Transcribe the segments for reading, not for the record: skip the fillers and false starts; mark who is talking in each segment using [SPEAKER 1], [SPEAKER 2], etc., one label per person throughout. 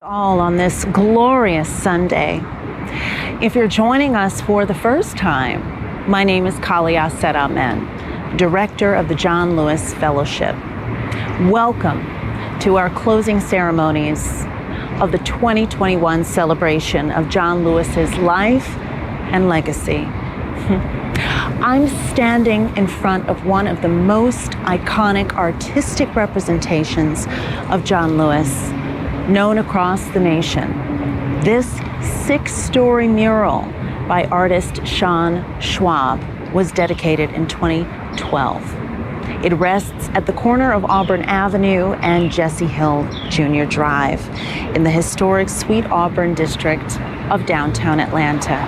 [SPEAKER 1] All on this glorious Sunday. If you're joining us for the first time, my name is Kali-Ahset Amen, Director of the John Lewis Fellowship. Welcome to our closing ceremonies of the 2021 celebration of John Lewis's life and legacy. I'm standing in front of one of the most iconic artistic representations of John Lewis, known across the nation. This 6-story mural by artist Sean Schwab was dedicated in 2012. It rests at the corner of Auburn Avenue and Jesse Hill Jr. Drive in the historic Sweet Auburn district of downtown Atlanta.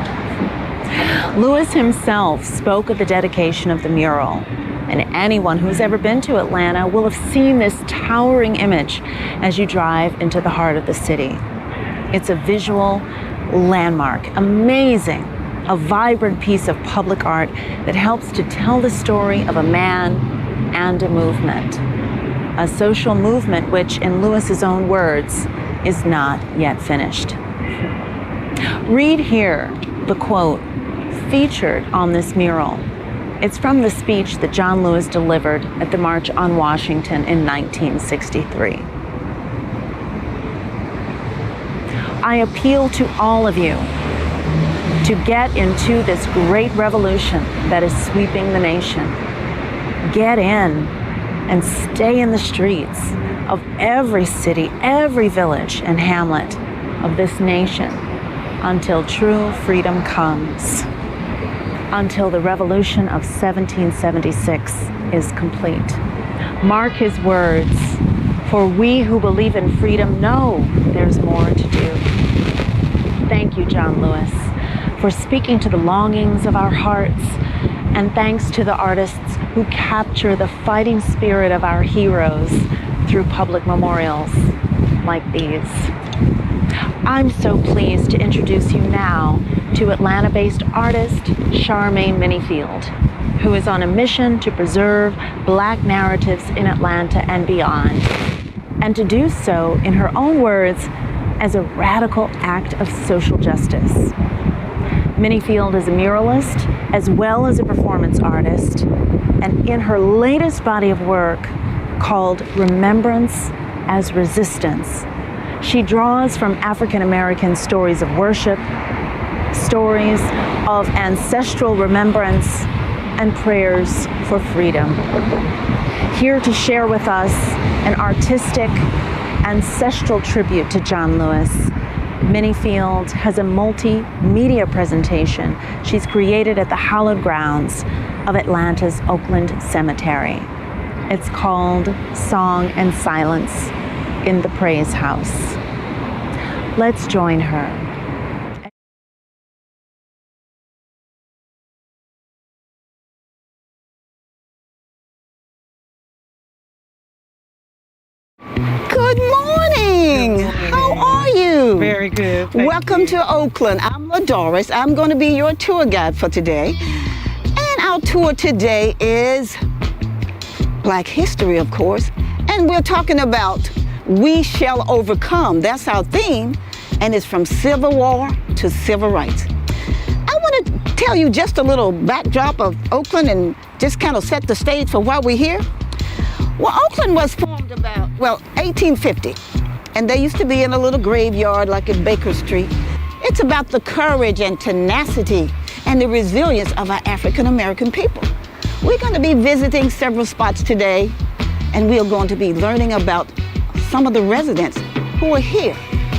[SPEAKER 1] Lewis himself spoke of the dedication of the mural, and anyone who's ever been to Atlanta will have seen this towering image as you drive into the heart of the city. It's a visual landmark, amazing, a vibrant piece of public art that helps to tell the story of a man and a movement. A social movement which, in Lewis's own words, is not yet finished. Read here the quote featured on this mural. It's from the speech that John Lewis delivered at the March on Washington in 1963. I appeal to all of you to get into this great revolution that is sweeping the nation. Get in and stay in the streets of every city, every village and hamlet of this nation until true freedom comes. Until the revolution of 1776 is complete. Mark his words, for we who believe in freedom know there's more to do. Thank you, John Lewis, for speaking to the longings of our hearts, and thanks to the artists who capture the fighting spirit of our heroes through public memorials like these. I'm so pleased to introduce you now to Atlanta-based artist Charmaine Minniefield, who is on a mission to preserve Black narratives in Atlanta and beyond, and to do so, in her own words, as a radical act of social justice. Minniefield is a muralist as well as a performance artist, and in her latest body of work called Remembrance as Resistance, she draws from African American stories of worship, stories of ancestral remembrance, and prayers for freedom. Here to share with us an artistic, ancestral tribute to John Lewis, Minniefield has a multimedia presentation she's created at the hallowed grounds of Atlanta's Oakland Cemetery. It's called Song and Silence in the Praise House. Let's join her.
[SPEAKER 2] Good morning. How are you?
[SPEAKER 3] Very good.
[SPEAKER 2] Welcome to Oakland. I'm LaDoris. I'm going to be your tour guide for today. And our tour today is Black history, of course. And we're talking about We Shall Overcome. That's our theme. And it's from Civil War to Civil Rights. I want to tell you just a little backdrop of Oakland and just kind of set the stage for why we're here. Well, Oakland was formed about, 1850. And they used to be in a little graveyard like in Baker Street. It's about the courage and tenacity and the resilience of our African American people. We're going to be visiting several spots today, and we are going to be learning about some of the residents who are here,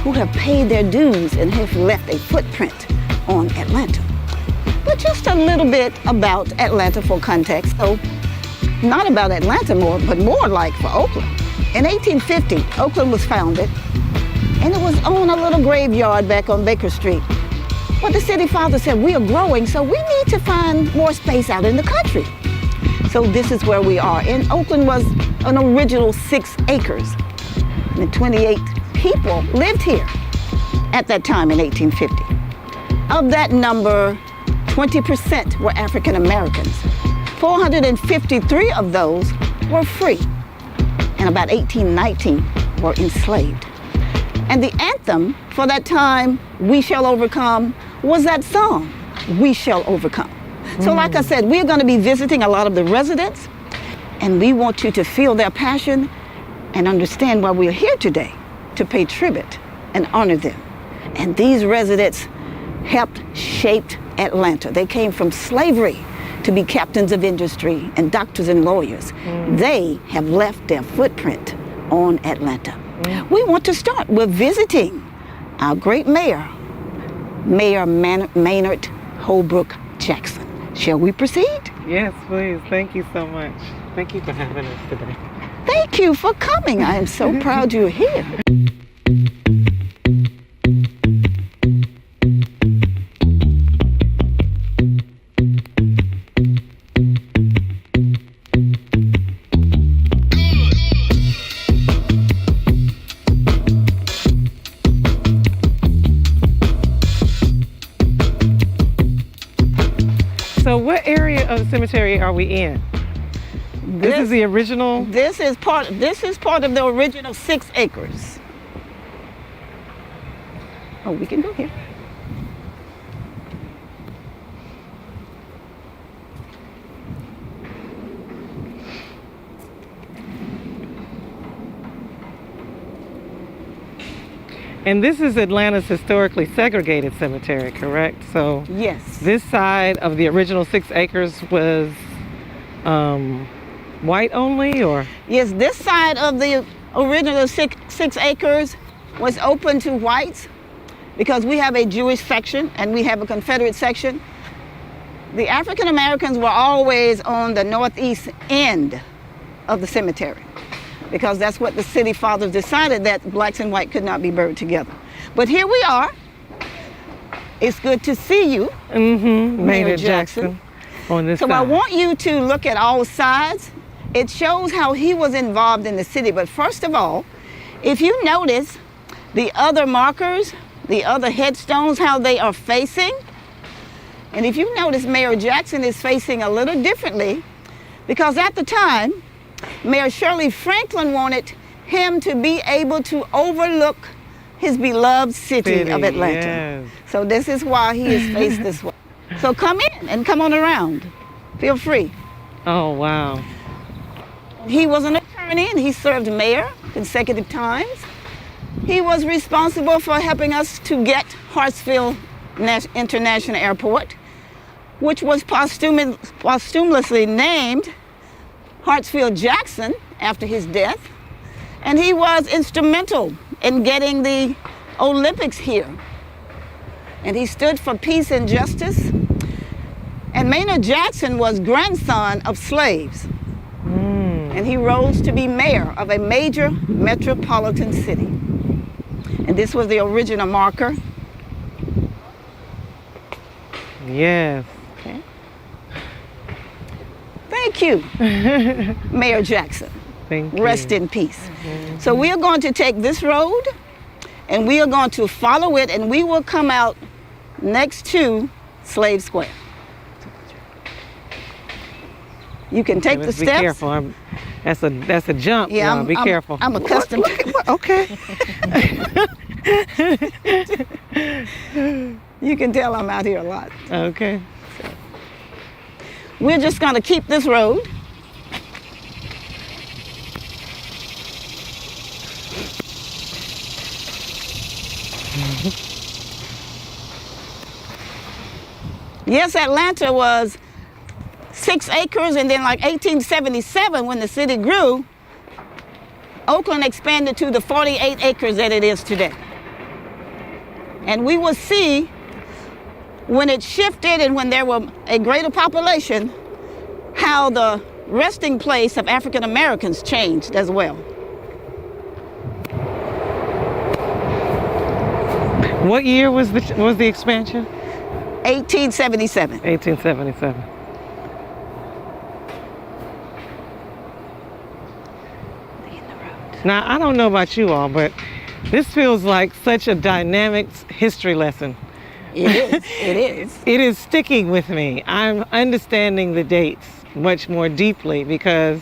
[SPEAKER 2] who have paid their dues and have left a footprint on Atlanta. But just a little bit about Atlanta for context. So, not about Atlanta more, but more like for Oakland. In 1850, Oakland was founded, and it was on a little graveyard back on Baker Street. But the city father said, we are growing, so we need to find more space out in the country. So this is where we are. And Oakland was an original 6 acres. And 28 people lived here at that time in 1850. Of that number, 20% were African Americans. 453 of those were free, and about 1819 were enslaved. And the anthem for that time, We Shall Overcome, was that song, We Shall Overcome. So like I said, we're going to be visiting a lot of the residents, and we want you to feel their passion and understand why we're here today, to pay tribute and honor them. And these residents helped shape Atlanta. They came from slavery to be captains of industry and doctors and lawyers. They have left their footprint on Atlanta. We want to start with visiting our great mayor, Mayor Maynard Holbrook Jackson. Shall we proceed?
[SPEAKER 3] Yes, please. Thank you so much. Thank you for having us today.
[SPEAKER 2] Thank you for coming. I am so proud you're here.
[SPEAKER 3] So what area of the cemetery are we in? This is the original?
[SPEAKER 2] This is part of the original 6 acres. Oh, we can go here.
[SPEAKER 3] And this is Atlanta's historically segregated cemetery, correct? So
[SPEAKER 2] Yes.
[SPEAKER 3] this side of the original 6 acres was white only, or?
[SPEAKER 2] Yes, this side of the original six acres was open to whites because we have a Jewish section and we have a Confederate section. The African Americans were always on the northeast end of the cemetery because that's what the city fathers decided, that blacks and white could not be buried together. But here we are. It's good to see you, Mayor Jackson.
[SPEAKER 3] On this
[SPEAKER 2] So
[SPEAKER 3] side.
[SPEAKER 2] I want you to look at all sides. It shows how he was involved in the city. But first of all, if you notice the other markers, the other headstones, how they are facing, and if you notice, Mayor Jackson is facing a little differently because at the time, Mayor Shirley Franklin wanted him to be able to overlook his beloved city of Atlanta.
[SPEAKER 3] Yes.
[SPEAKER 2] So this is why he is faced this way. So come in and come on around. Feel free.
[SPEAKER 3] Oh, wow.
[SPEAKER 2] He was an attorney and he served mayor consecutive times. He was responsible for helping us to get Hartsfield International Airport, which was posthumously named Hartsfield Jackson after his death. And he was instrumental in getting the Olympics here. And he stood for peace and justice. And Maynard Jackson was grandson of slaves. And he rose to be mayor of a major metropolitan city. And this was the original marker.
[SPEAKER 3] Yes.
[SPEAKER 2] Okay. Thank you, Mayor Jackson.
[SPEAKER 3] Thank you.
[SPEAKER 2] Rest in peace. So we are going to take this road and we are going to follow it and we will come out next to Slave Square. You can take the
[SPEAKER 3] Be
[SPEAKER 2] steps.
[SPEAKER 3] careful. That's a jump.
[SPEAKER 2] Yeah,
[SPEAKER 3] y'all. Be careful.
[SPEAKER 2] I'm accustomed.
[SPEAKER 3] Okay.
[SPEAKER 2] You can tell I'm out here a lot.
[SPEAKER 3] Okay.
[SPEAKER 2] We're just going to keep this road. Yes, Atlanta was 6 acres, and then like 1877, when the city grew, Oakland expanded to the 48 acres that it is today. And we will see when it shifted and when there were a greater population, how the resting place of African Americans changed as well.
[SPEAKER 3] What year was the expansion?
[SPEAKER 2] 1877.
[SPEAKER 3] 1877. Now, I don't know about you all, but this feels like such a dynamic history lesson.
[SPEAKER 2] It is. It is.
[SPEAKER 3] It is sticking with me. I'm understanding the dates much more deeply because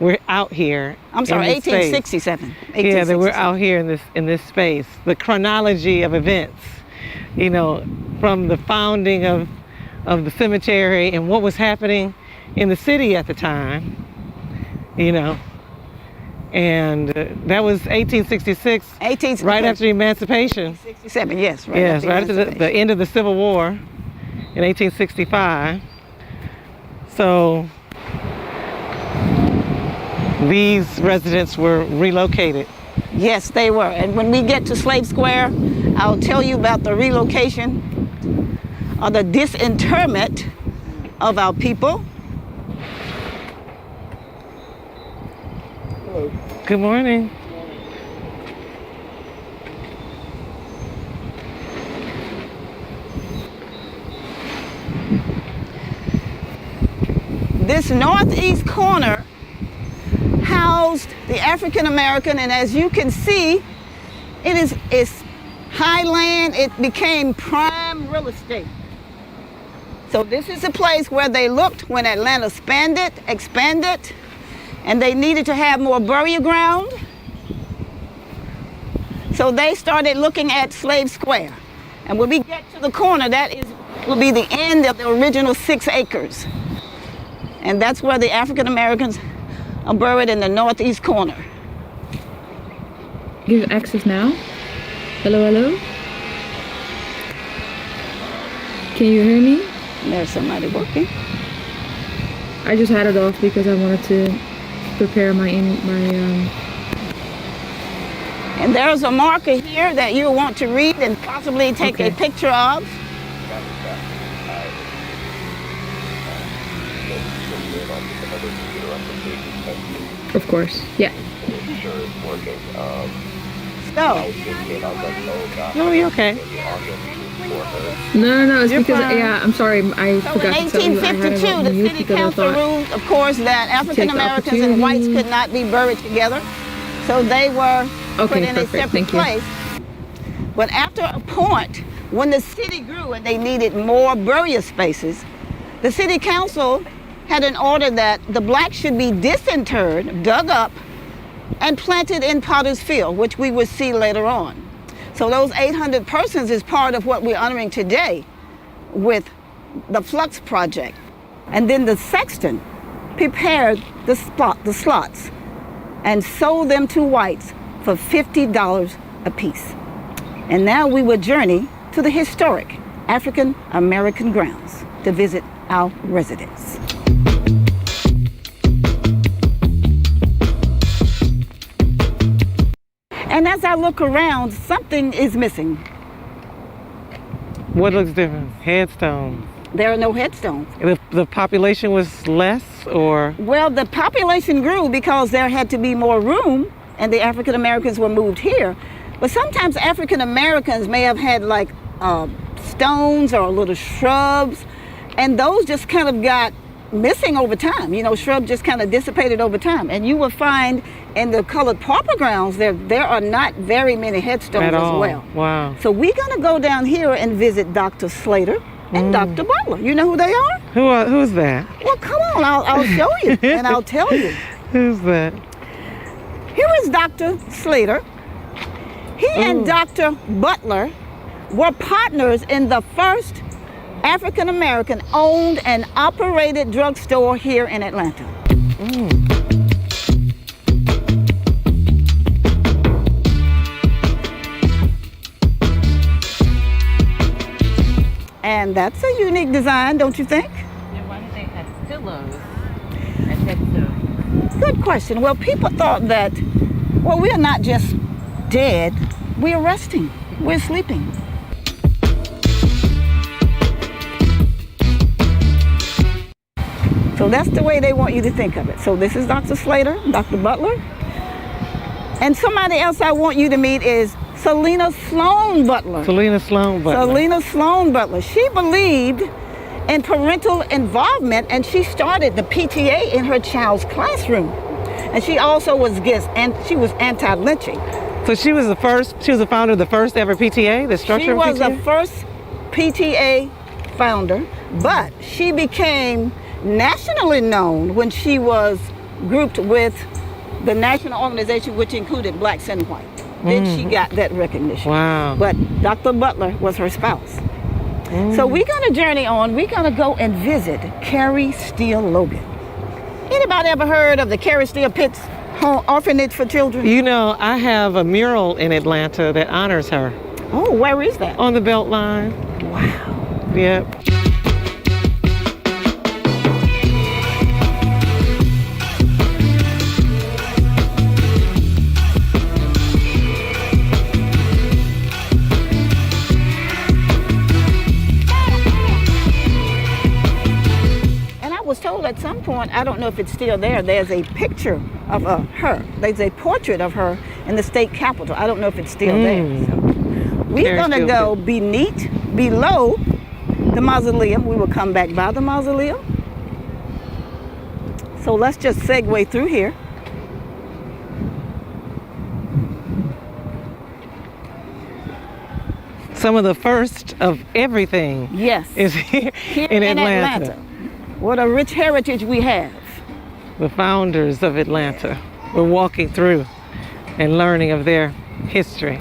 [SPEAKER 3] we're out here.
[SPEAKER 2] I'm sorry,
[SPEAKER 3] in this space.
[SPEAKER 2] 1867.
[SPEAKER 3] Yeah, that we're out here in this space. The chronology of events, you know, from the founding of the cemetery and what was happening in the city at the time, you know. And that was 1866, right after emancipation.
[SPEAKER 2] 1867, yes. Right
[SPEAKER 3] yes, right after the end of the Civil War in 1865. So these residents were relocated.
[SPEAKER 2] Yes, they were. And when we get to Slave Square, I'll tell you about the relocation or the disinterment of our people.
[SPEAKER 3] Good morning.
[SPEAKER 2] This northeast corner housed the African American, and as you can see, it's high land. It became prime real estate. So this is a place where they looked when Atlanta expanded, and they needed to have more burial ground. So they started looking at Slave Square. And when we get to the corner, will be the end of the original 6 acres. And that's where the African Americans are buried, in the northeast corner.
[SPEAKER 4] Give access now. Hello, hello. Can you hear me?
[SPEAKER 2] There's somebody working.
[SPEAKER 4] I just had it off because I wanted to prepare my
[SPEAKER 2] And there's a marker here that you want to read and possibly take a picture of.
[SPEAKER 4] Of course, yeah.
[SPEAKER 2] So,
[SPEAKER 3] No, you're okay.
[SPEAKER 4] No, it's
[SPEAKER 3] You're
[SPEAKER 4] because,
[SPEAKER 3] fine.
[SPEAKER 4] yeah, I'm sorry, I
[SPEAKER 2] So
[SPEAKER 4] forgot
[SPEAKER 2] in
[SPEAKER 4] to tell you I had it
[SPEAKER 2] 1852,
[SPEAKER 4] on
[SPEAKER 2] the
[SPEAKER 4] mute
[SPEAKER 2] city
[SPEAKER 4] because I
[SPEAKER 2] council
[SPEAKER 4] thought,
[SPEAKER 2] ruled, of course, that African Americans and whites could not be buried together. So they were put in a separate
[SPEAKER 4] thank you.
[SPEAKER 2] place. But after a point, when the city grew and they needed more burial spaces, the city council had an order that the blacks should be disinterred, dug up, and planted in Potter's Field, which we will see later on. So those 800 persons is part of what we're honoring today with the Flux Project. And then the sexton prepared the slots and sold them to whites for $50 a piece. And now we will journey to the historic African American grounds to visit our residents. And as I look around, something is missing.
[SPEAKER 3] What looks different? Headstones.
[SPEAKER 2] There are no headstones.
[SPEAKER 3] The population was less, or?
[SPEAKER 2] Well, the population grew because there had to be more room, and the African Americans were moved here. But sometimes African Americans may have had like stones or little shrubs, and those just kind of got missing over time. You know, shrubs just kind of dissipated over time. And you will find in the colored pauper grounds, there are not very many headstones
[SPEAKER 3] At all.
[SPEAKER 2] as well.
[SPEAKER 3] Wow.
[SPEAKER 2] So we're gonna go down here and visit Dr. Slater and Dr. Butler. You know who they are?
[SPEAKER 3] Who's that?
[SPEAKER 2] Well, come on, I'll show you and I'll tell you.
[SPEAKER 3] Who's that?
[SPEAKER 2] Here is Dr. Slater. He and Dr. Butler were partners in the first African American owned and operated drugstore here in Atlanta. And that's a unique design, don't you think?
[SPEAKER 5] And why do they have pillows and headstones?
[SPEAKER 2] Good question. Well, people thought that, well, we're not just dead, we're resting, we're sleeping. So that's the way they want you to think of it. So this is Dr. Slater, Dr. Butler. And somebody else I want you to meet is Selena Sloan Butler.
[SPEAKER 3] Selena Sloan Butler.
[SPEAKER 2] Selena Sloan Butler. She believed in parental involvement, and she started the PTA in her child's classroom. And she also was she was anti-lynching.
[SPEAKER 3] So she was the founder of the first ever PTA, the structure
[SPEAKER 2] She
[SPEAKER 3] of
[SPEAKER 2] was
[SPEAKER 3] PTA?
[SPEAKER 2] the first PTA founder, but she became nationally known when she was grouped with the national organization, which included blacks and white. Then she got that recognition.
[SPEAKER 3] Wow.
[SPEAKER 2] But Dr. Butler was her spouse. So we're gonna journey on. We're gonna go and visit Carrie Steele Logan. Anybody ever heard of the Carrie Steele Pitts Orphanage for Children?
[SPEAKER 3] You know, I have a mural in Atlanta that honors her
[SPEAKER 2] Oh, where is that?
[SPEAKER 3] on the Beltline.
[SPEAKER 2] Wow.
[SPEAKER 3] Yep.
[SPEAKER 2] Told at some point, I don't know if it's still there, there's a picture of her. There's a portrait of her in the state capitol. I don't know if it's still there. So we're going to go below the mausoleum. We will come back by the mausoleum. So let's just segue through here.
[SPEAKER 3] Some of the first of everything
[SPEAKER 2] Yes.
[SPEAKER 3] is here in Atlanta.
[SPEAKER 2] What a rich heritage we have.
[SPEAKER 3] The founders of Atlanta. We're walking through and learning of their history.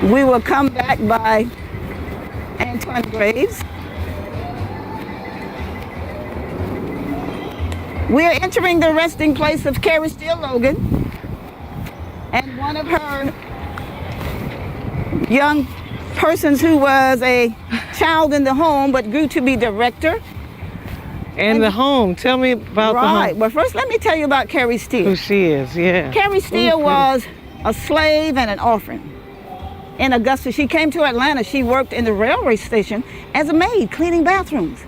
[SPEAKER 2] We will come back by Antoine Graves. We are entering the resting place of Carrie Steele Logan and one of her young persons who was a child in the home but grew to be director.
[SPEAKER 3] And the home, tell me about the
[SPEAKER 2] Right,
[SPEAKER 3] home.
[SPEAKER 2] but first let me tell you about Carrie Steele.
[SPEAKER 3] Who she is, yeah.
[SPEAKER 2] Carrie Steele was a slave and an orphan in Augusta. She came to Atlanta. She worked in the railway station as a maid cleaning bathrooms.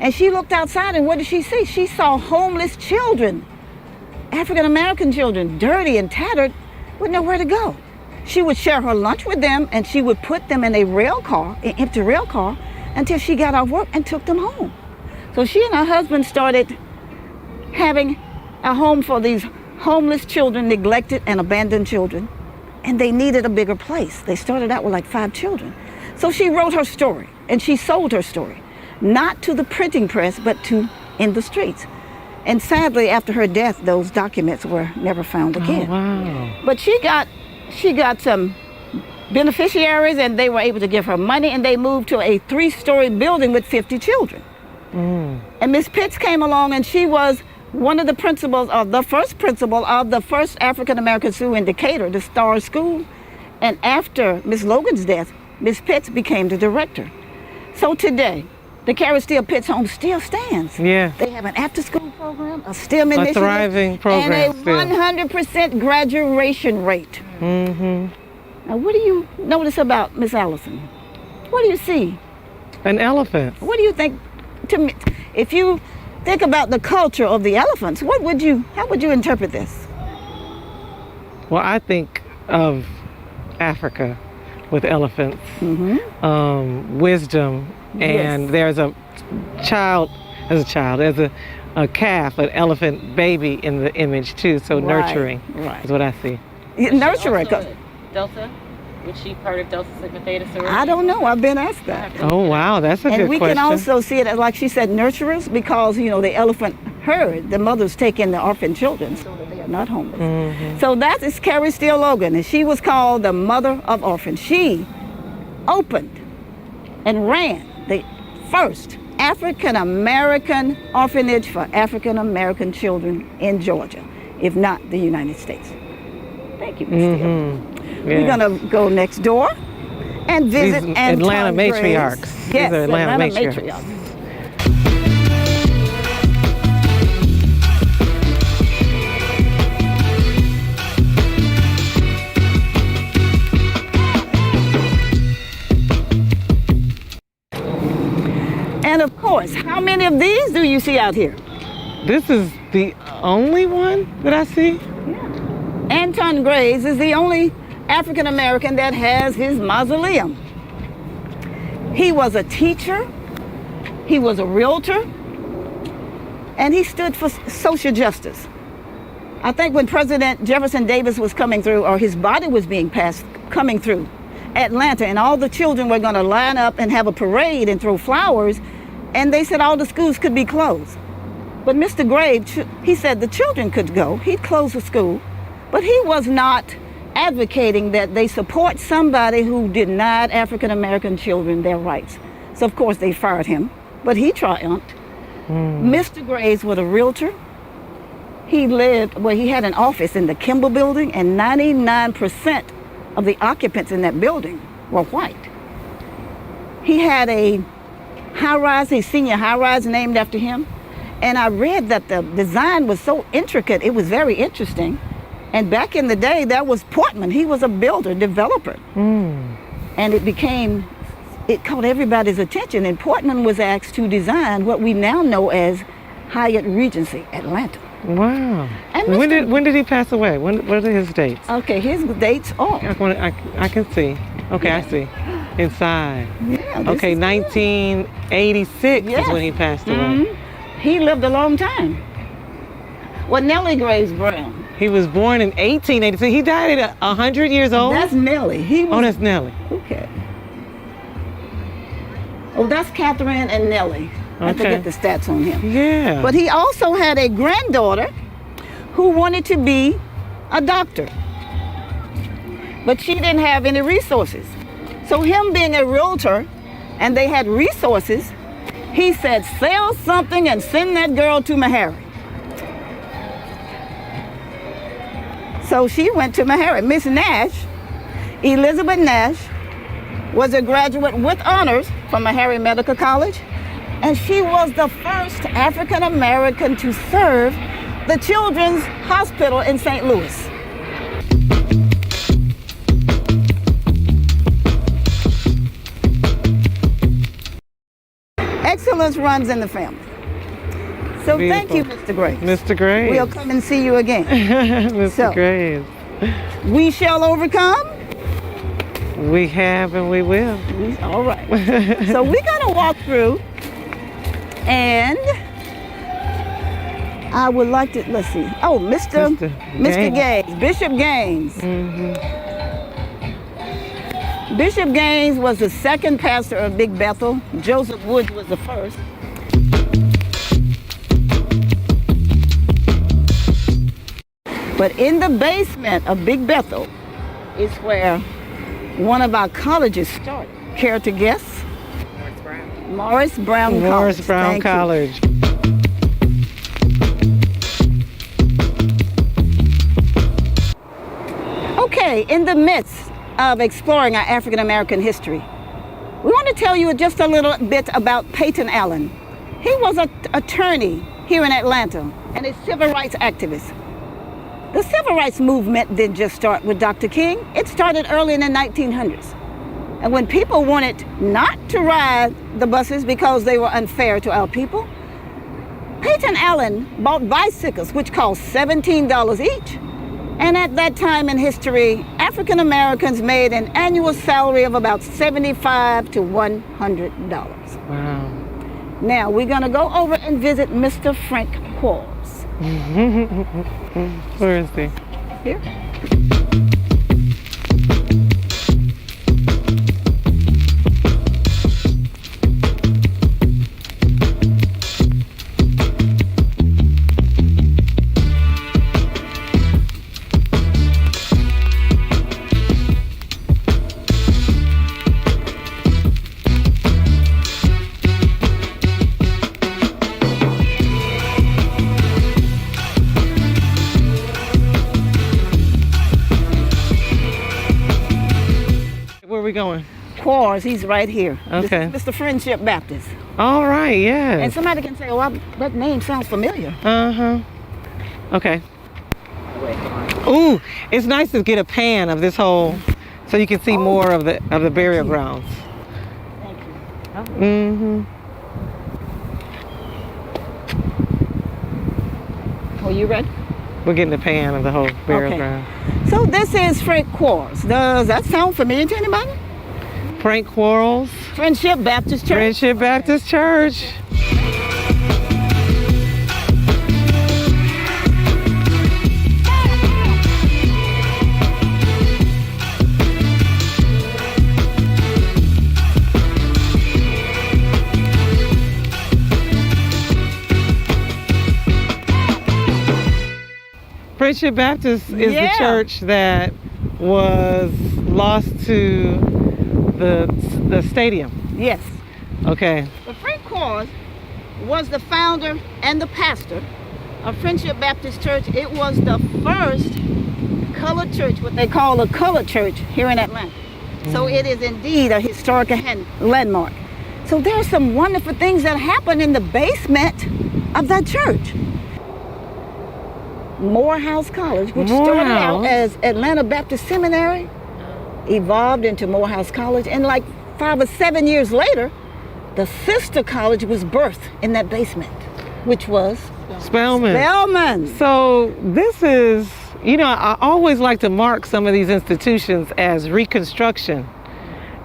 [SPEAKER 2] And she looked outside and what did she see? She saw homeless children, African-American children, dirty and tattered, with nowhere to go. She would share her lunch with them and she would put them in a rail car, an empty rail car, until she got off work and took them home. So she and her husband started having a home for these homeless children, neglected and abandoned children, and they needed a bigger place. They started out with like 5 children. So she wrote her story and she sold her story, not to the printing press, but to in the streets. And sadly, after her death, those documents were never found again.
[SPEAKER 3] Oh, wow.
[SPEAKER 2] But she got some beneficiaries and they were able to give her money and they moved to a 3-story building with 50 children. And Miss Pitts came along and she was one of the principals of the first principal of the first African-American school in Decatur, the Star School. And after Miss Logan's death, Miss Pitts became the director. So today, the Carrie Steele Pitts home still stands.
[SPEAKER 3] Yeah.
[SPEAKER 2] They have an after-school program, a STEM initiative,
[SPEAKER 3] thriving program
[SPEAKER 2] and a
[SPEAKER 3] still.
[SPEAKER 2] 100% graduation rate. Now, what do you notice about Miss Allison? What do you see?
[SPEAKER 3] An elephant.
[SPEAKER 2] What do you think? To me, if you think about the culture of the elephants, how would you interpret this?
[SPEAKER 3] Well, I think of Africa with elephants, wisdom, and
[SPEAKER 2] Yes.
[SPEAKER 3] there's a calf, an elephant baby in the image too, so
[SPEAKER 2] Right,
[SPEAKER 3] nurturing
[SPEAKER 2] right.
[SPEAKER 3] is what I see.
[SPEAKER 2] Nurturer.
[SPEAKER 5] Also, Delta? Was she part of Delta Sigma Theta sorority?
[SPEAKER 2] I don't know. I've been asked that.
[SPEAKER 3] Oh wow, that's a
[SPEAKER 2] And
[SPEAKER 3] good
[SPEAKER 2] we
[SPEAKER 3] question.
[SPEAKER 2] can also see it as, like she said, nurturers, because the elephant herd, the mothers take in the orphan children so that they are not homeless. So that is Carrie Steele Logan, and she was called the mother of orphans. She opened and ran the first African-American orphanage for African-American children in Georgia, if not the United States. Thank you, Ms. Steele. We're gonna go next door and visit
[SPEAKER 3] These
[SPEAKER 2] Antoine
[SPEAKER 3] Atlanta
[SPEAKER 2] Graves.
[SPEAKER 3] matriarchs.
[SPEAKER 2] Yes,
[SPEAKER 3] These are Atlanta
[SPEAKER 2] matriarchs. And of course, how many of these do you see out here?
[SPEAKER 3] This is the only one that I see.
[SPEAKER 2] Antoine Graves is the only African American that has his mausoleum. He was a teacher, he was a realtor, and he stood for social justice. I think when President Jefferson Davis was coming through, or his body was being passed, coming through Atlanta, and all the children were gonna line up and have a parade and throw flowers, and they said all the schools could be closed. But Mr. Graves, he said the children could go. He'd close the school. But he was not advocating that they support somebody who denied African American children their rights. So of course they fired him, but he triumphed. Mr. Graves was a realtor. He had an office in the Kimball building, and 99% of the occupants in that building were white. He had a senior high-rise named after him. And I read that the design was so intricate, it was very interesting. And back in the day, that was Portman. He was a builder, developer. And it caught everybody's attention. And Portman was asked to design what we now know as Hyatt Regency, Atlanta.
[SPEAKER 3] Wow.
[SPEAKER 2] And
[SPEAKER 3] When did he pass away? What are his dates?
[SPEAKER 2] Okay, his dates are.
[SPEAKER 3] I can see. Okay, I see. Inside.
[SPEAKER 2] Yeah.
[SPEAKER 3] Okay, 1986 is when he passed away.
[SPEAKER 2] He lived a long time. Well, Nellie Graves Brown.
[SPEAKER 3] He was born in 1886. He died at 100 years old?
[SPEAKER 2] That's Nellie.
[SPEAKER 3] That's Nellie.
[SPEAKER 2] Okay. Oh, that's Catherine and Nellie. I forget the stats on him.
[SPEAKER 3] Yeah.
[SPEAKER 2] But he also had a granddaughter who wanted to be a doctor. But she didn't have any resources. So him being a realtor, and they had resources, he said, sell something and send that girl to Meharry. So she went to Meharry. Miss Nash, Elizabeth Nash, was a graduate with honors from Meharry Medical College, and she was the first African American to serve the Children's Hospital in St. Louis. Excellence runs in the family. So thank you, Mr. Graves.
[SPEAKER 3] Mr. Graves.
[SPEAKER 2] We'll come and see you again.
[SPEAKER 3] Mr. Graves.
[SPEAKER 2] We shall overcome.
[SPEAKER 3] We have and we will.
[SPEAKER 2] All right. So we're going to walk through, and I would like to, let's see. Oh, Mr. Gaines, Bishop Gaines. Bishop Gaines was the second pastor of Big Bethel. Joseph Woods was the first. But in the basement of Big Bethel is where one of our colleges started. Care to guess? Morris Brown College.
[SPEAKER 3] Morris Brown College.
[SPEAKER 2] Okay, in the midst of exploring our African American history, we want to tell you just a little bit about Peyton Allen. He was an attorney here in Atlanta and a civil rights activist. The civil rights movement didn't just start with Dr. King. It started early in the 1900s. And when people wanted not to ride the buses because they were unfair to our people, Peyton Allen bought bicycles, which cost $17 each. And at that time in history, African Americans made an annual salary of about $75 to $100.
[SPEAKER 3] Wow.
[SPEAKER 2] Now we're gonna go over and visit Mr. Frank Quarles.
[SPEAKER 3] Where is he?
[SPEAKER 2] Here.
[SPEAKER 3] We going?
[SPEAKER 2] Quarles, he's right here.
[SPEAKER 3] Okay.
[SPEAKER 2] Mr. Friendship Baptist.
[SPEAKER 3] All right, yeah.
[SPEAKER 2] And somebody can say, well, that name sounds familiar.
[SPEAKER 3] Okay. Ooh, it's nice to get a pan of this whole, so you can see more of the burial grounds.
[SPEAKER 2] Thank you. Are you ready?
[SPEAKER 3] We're getting a pan of the whole burial ground.
[SPEAKER 2] So this is Frank Quarles. Does that sound familiar to anybody?
[SPEAKER 3] Frank Quarles.
[SPEAKER 2] Friendship Baptist Church.
[SPEAKER 3] Friendship Baptist Church. Friendship Baptist is
[SPEAKER 2] Yeah.
[SPEAKER 3] the church that was lost to the stadium.
[SPEAKER 2] Yes.
[SPEAKER 3] Okay.
[SPEAKER 2] But Frank Quarles was the founder and the pastor of Friendship Baptist Church. It was the first colored church, what they call a colored church here in Atlanta. So it is indeed a historic landmark. So there are some wonderful things that happen in the basement of that church. Morehouse College, which started out as Atlanta Baptist Seminary, evolved into Morehouse College, and like 5 or 7 years later, the sister college was birthed in that basement, which was
[SPEAKER 3] Spelman.
[SPEAKER 2] Spelman.
[SPEAKER 3] So this is, you know, I always like to mark some of these institutions as Reconstruction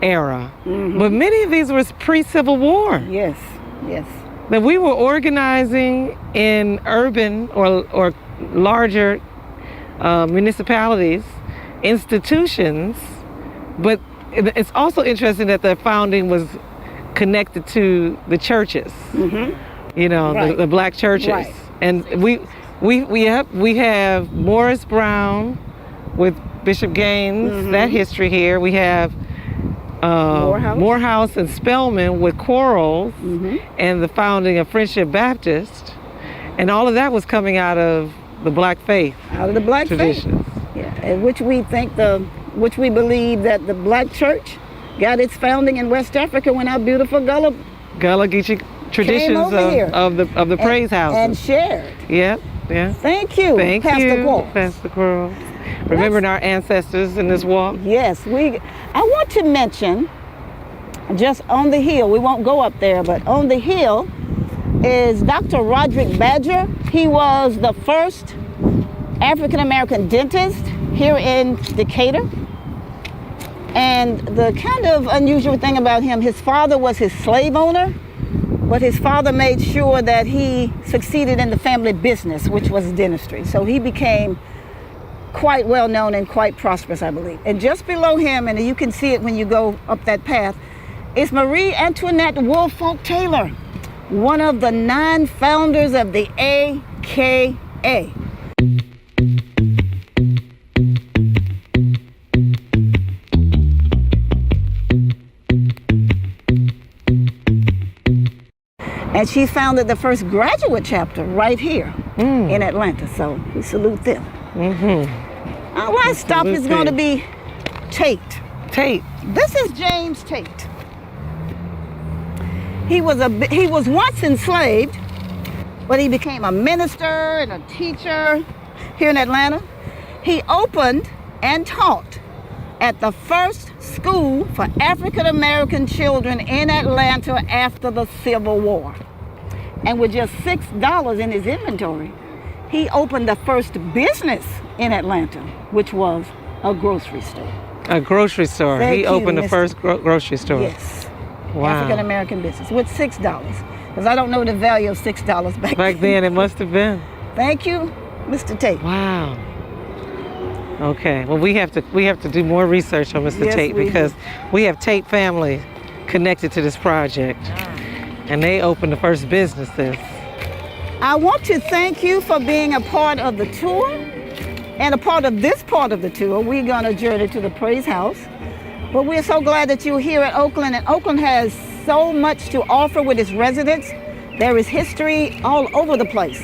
[SPEAKER 3] era, but many of these were pre-Civil War.
[SPEAKER 2] Yes, yes.
[SPEAKER 3] That we were organizing in urban or larger municipalities, institutions, but it's also interesting that the founding was connected to the churches, you know,
[SPEAKER 2] Right.
[SPEAKER 3] the black churches.
[SPEAKER 2] Right.
[SPEAKER 3] And we have Morris Brown with Bishop Gaines, that history here. We have Morehouse and Spelman with Quarles and the founding of Friendship Baptist. And all of that was coming out of the black faith.
[SPEAKER 2] Out of the black
[SPEAKER 3] traditions.
[SPEAKER 2] faith. Yeah, in which we believe that the black church got its founding in West Africa when our beautiful Gullah
[SPEAKER 3] Geechee traditions
[SPEAKER 2] over here.
[SPEAKER 3] of the praise houses.
[SPEAKER 2] and shared.
[SPEAKER 3] Yep, yeah.
[SPEAKER 2] Thank you,
[SPEAKER 3] Thank
[SPEAKER 2] Pastor
[SPEAKER 3] you,
[SPEAKER 2] Quarles.
[SPEAKER 3] Pastor Quarles. Remembering our ancestors in this walk.
[SPEAKER 2] Yes, I want to mention, just on the hill, we won't go up there, but on the hill is Dr. Roderick Badger. He was the first African-American dentist here in Decatur. And the kind of unusual thing about him, his father was his slave owner, but his father made sure that he succeeded in the family business, which was dentistry. So he became quite well known and quite prosperous, I believe. And just below him, and you can see it when you go up that path, is Marie Antoinette Woolfolk Taylor, one of the 9 founders of the AKA. And she founded the first graduate chapter right here in Atlanta. So we salute them. Our last stop is going to be Tate.
[SPEAKER 3] Tate.
[SPEAKER 2] This is James Tate. He was once enslaved, but he became a minister and a teacher here in Atlanta. He opened and taught at the first school for African American children in Atlanta after the Civil War. And with just $6 in his inventory, he opened the first business in Atlanta, which was a grocery store.
[SPEAKER 3] A grocery store.
[SPEAKER 2] Thank
[SPEAKER 3] He
[SPEAKER 2] you,
[SPEAKER 3] opened the
[SPEAKER 2] Mr.
[SPEAKER 3] first grocery store.
[SPEAKER 2] Yes.
[SPEAKER 3] Wow.
[SPEAKER 2] African American business with $6. Because I don't know the value of $6
[SPEAKER 3] Back then, it must have been.
[SPEAKER 2] Thank you, Mr. Tate.
[SPEAKER 3] Wow. Okay. Well, we have to do more research on Mr.
[SPEAKER 2] Yes,
[SPEAKER 3] Tate
[SPEAKER 2] we
[SPEAKER 3] because
[SPEAKER 2] do.
[SPEAKER 3] we have Tate family connected to this project, and they opened the first businesses.
[SPEAKER 2] I want to thank you for being a part of the tour and a part of this part of the tour. We're going to journey to the Praise House. But we're so glad that you're here at Oakland, and Oakland has so much to offer with its residents. There is history all over the place.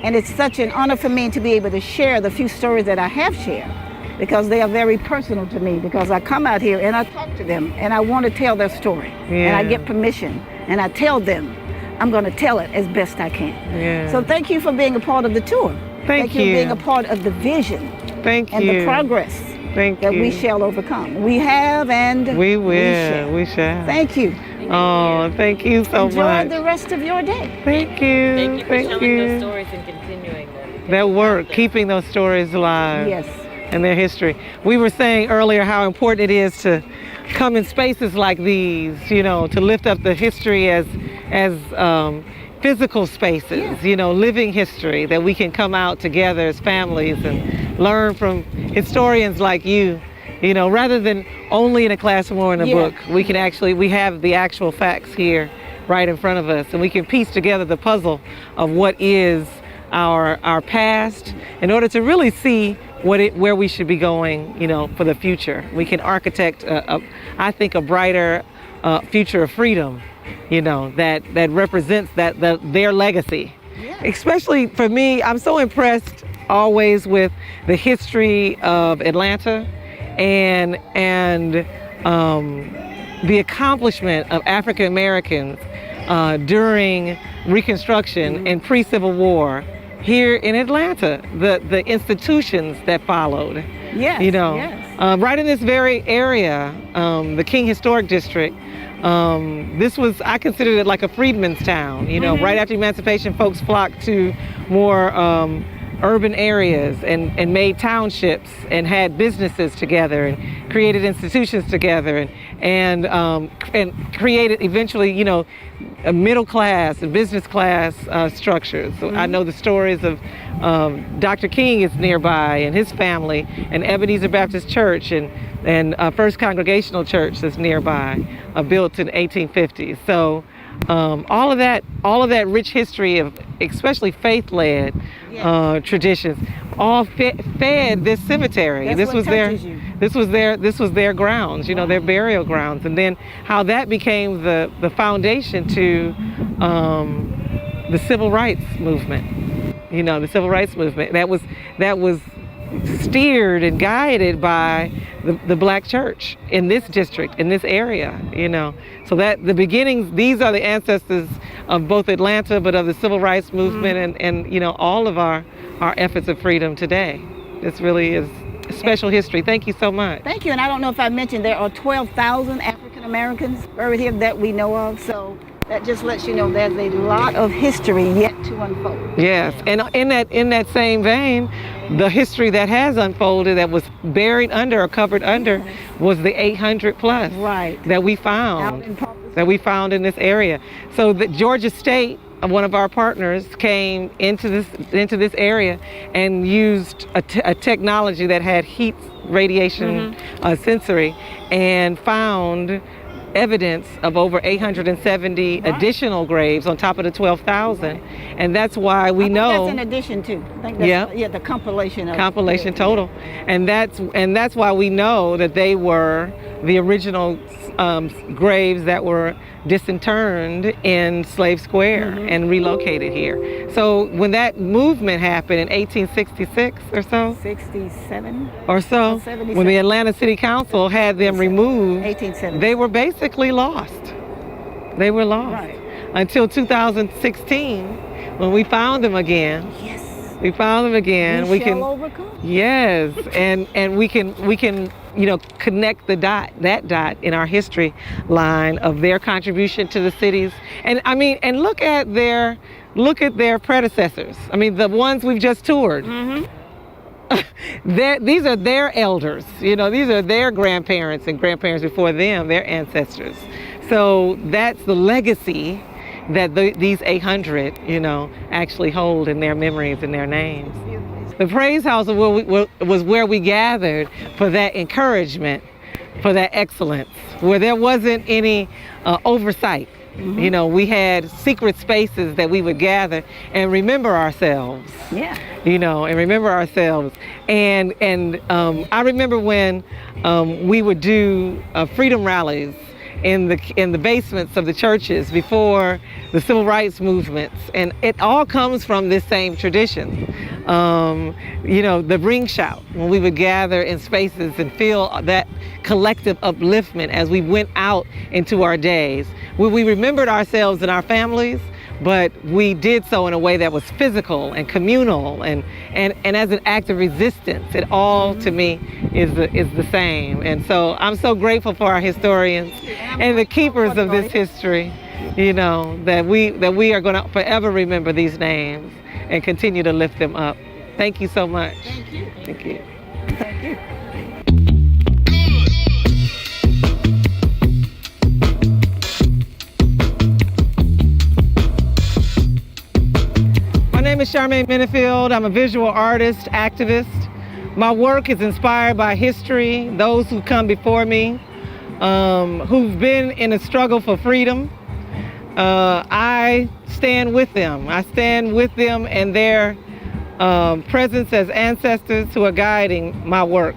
[SPEAKER 2] And it's such an honor for me to be able to share the few stories that I have shared because they are very personal to me because I come out here and I talk to them and I want to tell their story. And I get permission and I tell them I'm going to tell it as best I can.
[SPEAKER 3] Yeah.
[SPEAKER 2] So thank you for being a part of the tour.
[SPEAKER 3] Thank
[SPEAKER 2] you for being a part of the vision
[SPEAKER 3] Thank
[SPEAKER 2] and
[SPEAKER 3] you.
[SPEAKER 2] the progress that we shall overcome. We have and
[SPEAKER 3] we will. We shall.
[SPEAKER 2] Thank you.
[SPEAKER 3] Oh, thank you so
[SPEAKER 2] Enjoy
[SPEAKER 3] much.
[SPEAKER 2] the rest of your day.
[SPEAKER 3] Thank you.
[SPEAKER 5] Thank you for telling those stories and continuing them.
[SPEAKER 3] That work, keeping those stories alive.
[SPEAKER 2] Yes.
[SPEAKER 3] And their history. We were saying earlier how important it is to come in spaces like these, you know, to lift up the history as physical spaces, you know, living history that we can come out together as families and learn from historians like you, you know, rather than only in a classroom or in a book. We can actually, we have the actual facts here right in front of us and we can piece together the puzzle of what is our past, in order to really see where we should be going, for the future. We can architect, I think, a brighter future of freedom, that represents their legacy.
[SPEAKER 2] Yeah.
[SPEAKER 3] Especially for me, I'm so impressed always with the history of Atlanta and the accomplishment of African Americans during Reconstruction and pre-Civil War here in Atlanta, the institutions that followed.
[SPEAKER 2] Yes, yes.
[SPEAKER 3] Right in this very area, the King Historic District, I considered it like a freedman's town. Right after emancipation, folks flocked to more urban areas and made townships and had businesses together and created institutions together and created eventually, a middle class and business class structures. So I know the stories of Dr. King is nearby and his family, and Ebenezer Baptist Church and First Congregational Church is nearby, built in the 1850s. So all of that rich history of especially faith-led traditions all fed this cemetery. This was their grounds, their burial grounds, and then how that became the foundation to the civil rights movement. The civil rights movement that was steered and guided by the Black church in this district, in this area, So that the beginnings, these are the ancestors of both Atlanta, but of the civil rights movement and all of our efforts of freedom today. This really is a special history. Thank you so much.
[SPEAKER 2] Thank you. And I don't know if I mentioned there are 12,000 African Americans buried here that we know of. So that just lets you know there's a lot of history yet to unfold.
[SPEAKER 3] Yes, and in that same vein, the history that has unfolded, that was buried under or covered under, was the 800 plus that we found in this area. So the Georgia State, one of our partners, came into this area and used a technology that had heat radiation sensory, and found evidence of over 870 additional graves on top of the 12,000, and that's why we know
[SPEAKER 2] that's in addition to. I think that's, the compilation
[SPEAKER 3] total, and that's why we know that they were the original graves that were disinterred in Slave Square and relocated here. So when that movement happened in 1866 or so,
[SPEAKER 2] 67
[SPEAKER 3] or so, when the Atlanta City Council had them removed,
[SPEAKER 2] 1870.
[SPEAKER 3] they were basically lost. They were lost until 2016, when we found them again.
[SPEAKER 2] Yes.
[SPEAKER 3] We found them again.
[SPEAKER 2] We shall overcome.
[SPEAKER 3] Yes, and we can connect that dot in our history line of their contribution to the cities. And I mean, and look at their predecessors. I mean, the ones we've just toured. These are their elders. These are their grandparents and grandparents before them, their ancestors. So that's the legacy that these 800, actually hold in their memories and their names. The Praise House was where we gathered for that encouragement, for that excellence, where there wasn't any oversight. We had secret spaces that we would gather and remember ourselves.
[SPEAKER 2] Yeah.
[SPEAKER 3] And remember ourselves. And I remember when we would do freedom rallies in the basements of the churches before the civil rights movements, and it all comes from this same tradition. The ring shout, when we would gather in spaces and feel that collective upliftment as we went out into our days, where we remembered ourselves and our families, but we did so in a way that was physical and communal and as an act of resistance. It all, to me, is the same. And so I'm so grateful for our historians and the keepers of this history, that we are going to forever remember these names and continue to lift them up. Thank you so much.
[SPEAKER 2] Thank you.
[SPEAKER 3] Thank you.
[SPEAKER 2] Thank you.
[SPEAKER 3] My name is Charmaine Minniefield. I'm a visual artist, activist. My work is inspired by history, those who come before me, who've been in a struggle for freedom, I stand with them. I stand with them and their presence as ancestors who are guiding my work.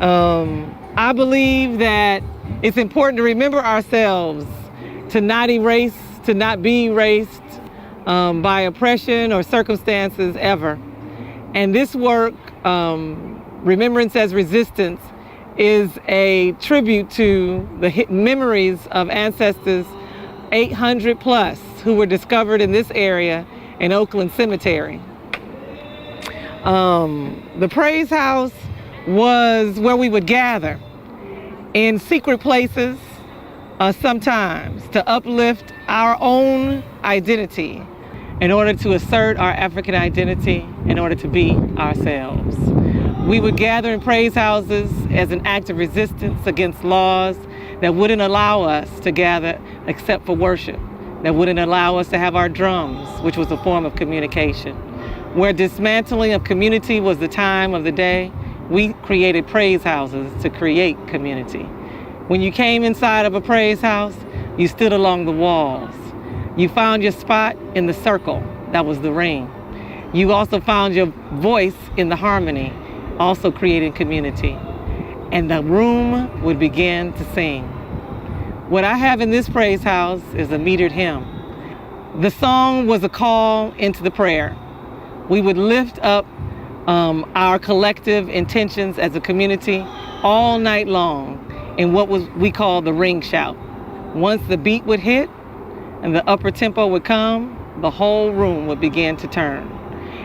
[SPEAKER 3] I believe that it's important to remember ourselves, to not erase, to not be erased by oppression or circumstances ever. And this work, Remembrance as Resistance, is a tribute to the memories of ancestors 800 plus who were discovered in this area in Oakland Cemetery. The Praise House was where we would gather in secret places sometimes to uplift our own identity in order to assert our African identity, in order to be ourselves. We would gather in praise houses as an act of resistance against laws that wouldn't allow us to gather except for worship, that wouldn't allow us to have our drums, which was a form of communication. Where dismantling of community was the time of the day, we created praise houses to create community. When you came inside of a praise house, you stood along the walls. You found your spot in the circle, that was the ring. You also found your voice in the harmony, also creating community. And the room would begin to sing. What I have in this praise house is a metered hymn. The song was a call into the prayer. We would lift up our collective intentions as a community all night long in what we call the ring shout. Once the beat would hit and the upper tempo would come, the whole room would begin to turn.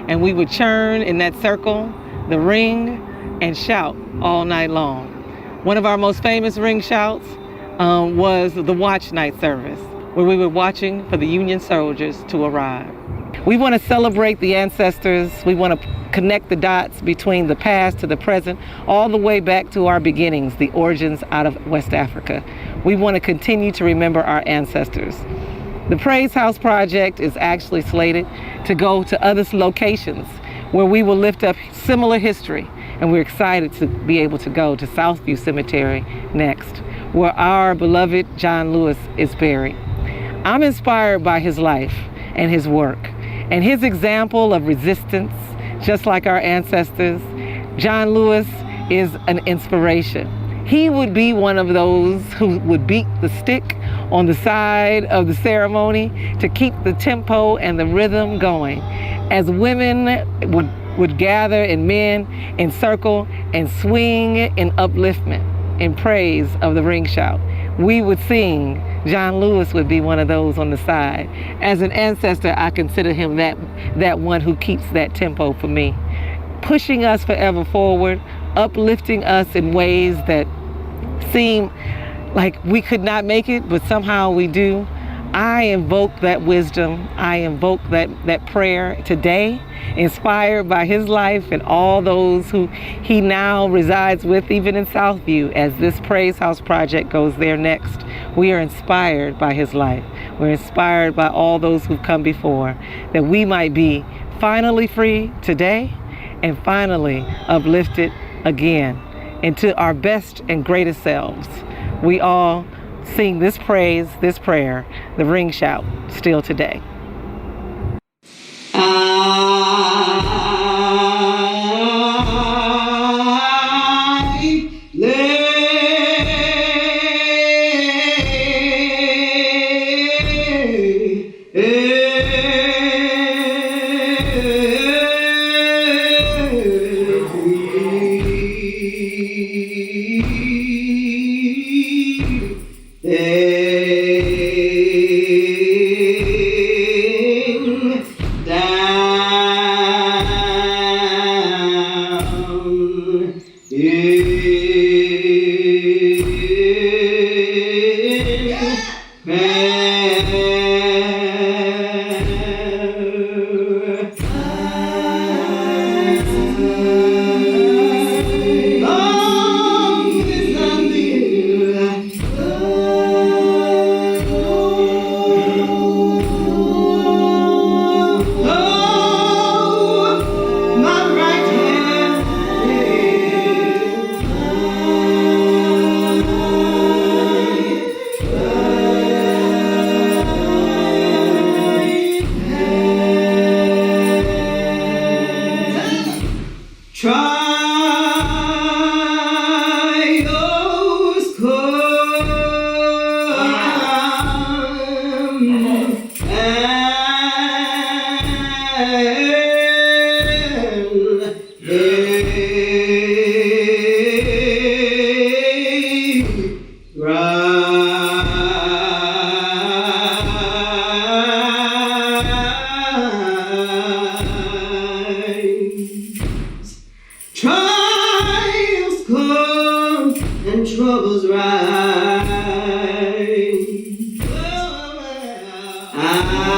[SPEAKER 3] And we would churn in that circle, the ring, and shout all night long. One of our most famous ring shouts was the watch night service, where we were watching for the Union soldiers to arrive. We want to celebrate the ancestors. We want to connect the dots between the past to the present, all the way back to our beginnings, the origins out of West Africa. We want to continue to remember our ancestors. The Praise House Project is actually slated to go to other locations where we will lift up similar history, and we're excited to be able to go to Southview Cemetery next, where our beloved John Lewis is buried. I'm inspired by his life and his work and his example of resistance, just like our ancestors. John Lewis is an inspiration. He would be one of those who would beat the stick on the side of the ceremony to keep the tempo and the rhythm going, as women would gather and men in circle and swing in upliftment, in praise of the ring shout. We would sing. John Lewis would be one of those on the side. As an ancestor, I consider him that one who keeps that tempo for me, pushing us forever forward, uplifting us in ways that seem like we could not make it, but somehow we do. I invoke that wisdom. I invoke that prayer today, inspired by his life and all those who he now resides with, even in Southview, as this Praise House Project goes there next. We are inspired by his life. We're inspired by all those who've come before, that we might be finally free today and finally uplifted again into our best and greatest selves. We all sing this praise, this prayer, the ring shout, still today.
[SPEAKER 6] rise. Trials come and troubles rise. I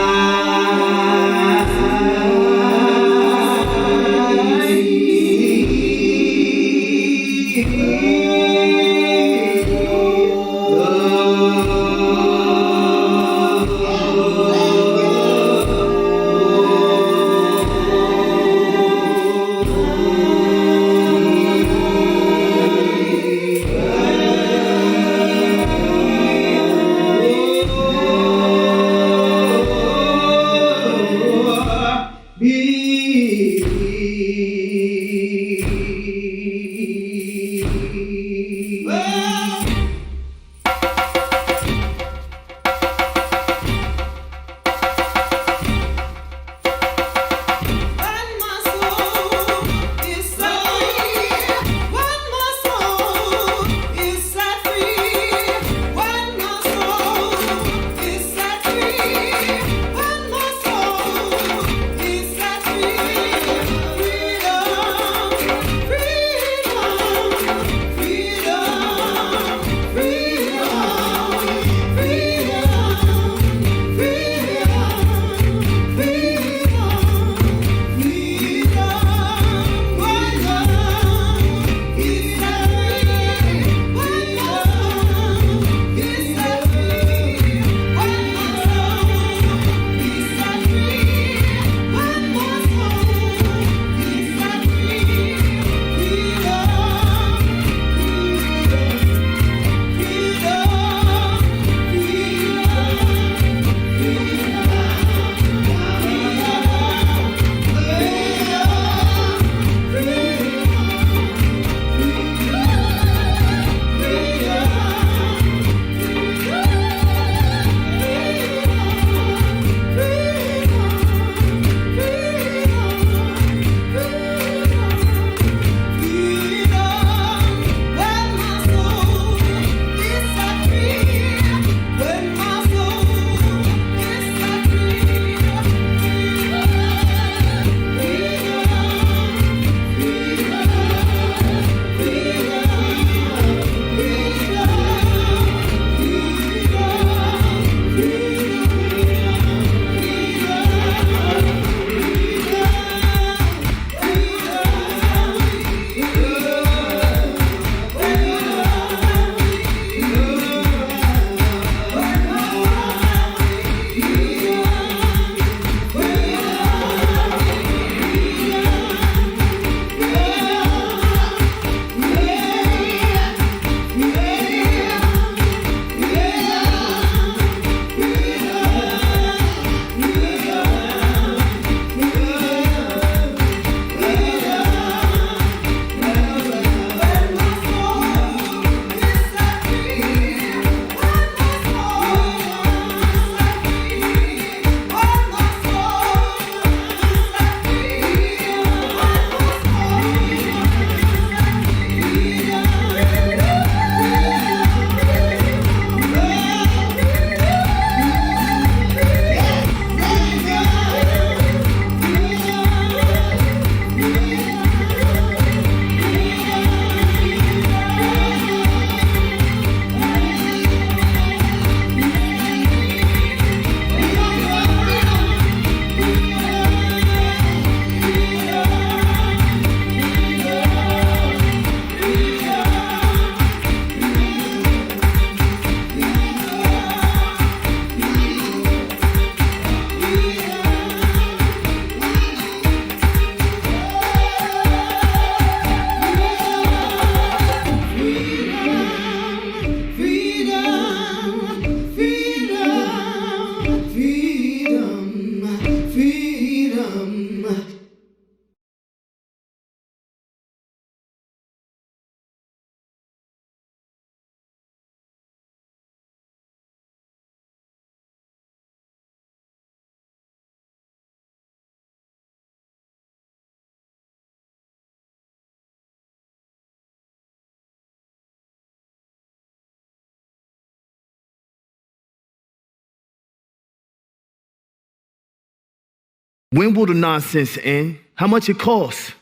[SPEAKER 7] When will the nonsense end? How much it costs?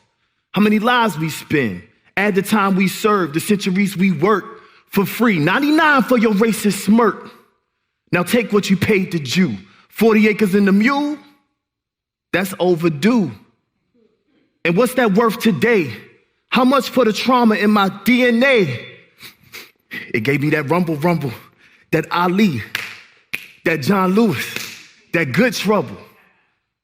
[SPEAKER 7] How many lives we spend? Add the time we serve, the centuries we work for free. 99 for your racist smirk. Now take what you paid the Jew. 40 acres in the mule, that's overdue. And what's that worth today? How much for the trauma in my DNA? It gave me that rumble, that Ali, that John Lewis, that good trouble.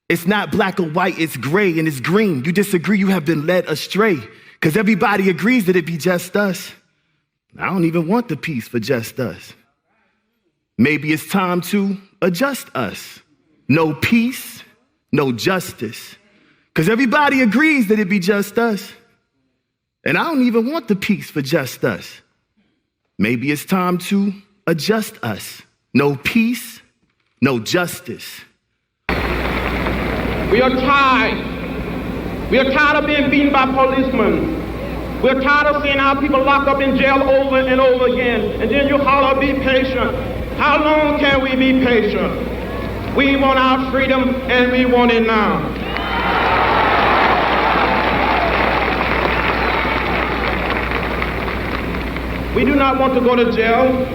[SPEAKER 7] It's not black or white, it's gray and it's green. You disagree, you have been led astray. Because everybody agrees that it be just us. I don't even want the peace for just us. Maybe it's time to adjust us. No peace, no justice. Because everybody agrees that it be just us. And I don't even want the peace for just us. Maybe it's time to adjust us. No peace, no justice.
[SPEAKER 8] We are tired. We are tired of being beaten by policemen. We're tired of seeing our people locked up in jail over and over again. And then you holler, be patient. How long can we be patient? We want our freedom and we want it now. We do not want to go to jail,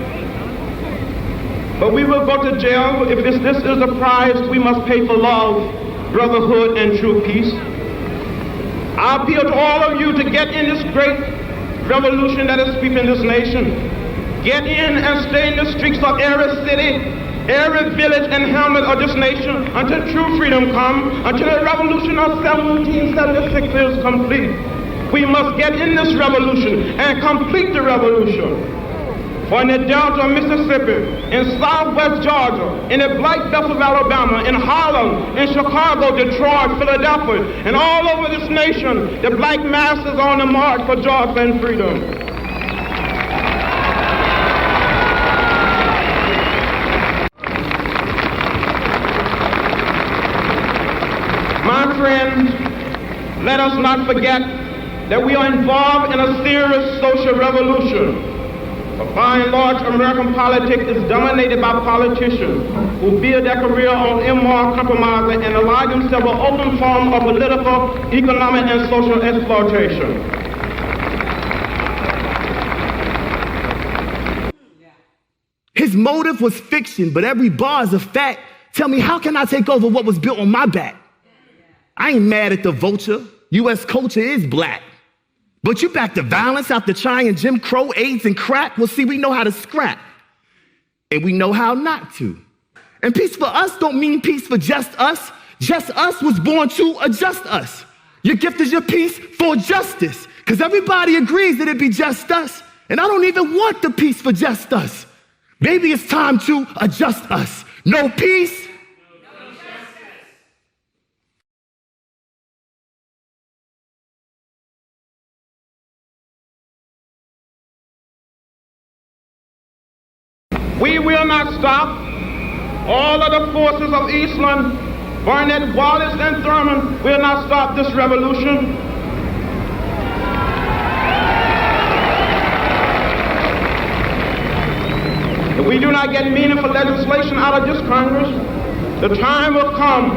[SPEAKER 8] but we will go to jail if this is the price we must pay for love, brotherhood, and true peace. I appeal to all of you to get in this great revolution that is sweeping this nation. Get in and stay in the streets of every city, every village and hamlet of this nation until true freedom comes, until the revolution of 1776 is complete. We must get in this revolution and complete the revolution. For in the Delta of Mississippi, in Southwest Georgia, in the Black Belt of Alabama, in Harlem, in Chicago, Detroit, Philadelphia, and all over this nation, the black masses are on the march for jobs and freedom. My friends, let us not forget that we are involved in a serious social revolution. But by and large, American politics is dominated by politicians who build their career on immoral compromise and allow themselves an open form of political, economic, and social exploitation.
[SPEAKER 7] His motive was fiction, but every bar is a fact. Tell me, how can I take over what was built on my back? I ain't mad at the vulture. U.S. culture is black. But you back to violence after trying Jim Crow, AIDS, and crack? Well, see, we know how to scrap. And we know how not to. And peace for us don't mean peace for just us. Just us was born to adjust us. Your gift is your peace for justice. Because everybody agrees that it be just us. And I don't even want the peace for just us. Maybe it's time to adjust us. No peace,
[SPEAKER 8] we will not stop. All of the forces of Eastland, Barnett, Wallace, and Thurman will not stop this revolution. If we do not get meaningful legislation out of this Congress, the time will come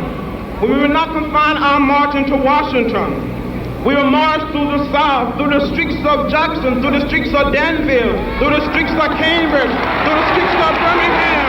[SPEAKER 8] when we will not confine our marching to Washington. We will march through the South, through the streets of Jackson, through the streets of Danville, through the streets of Cambridge, through the streets of Birmingham.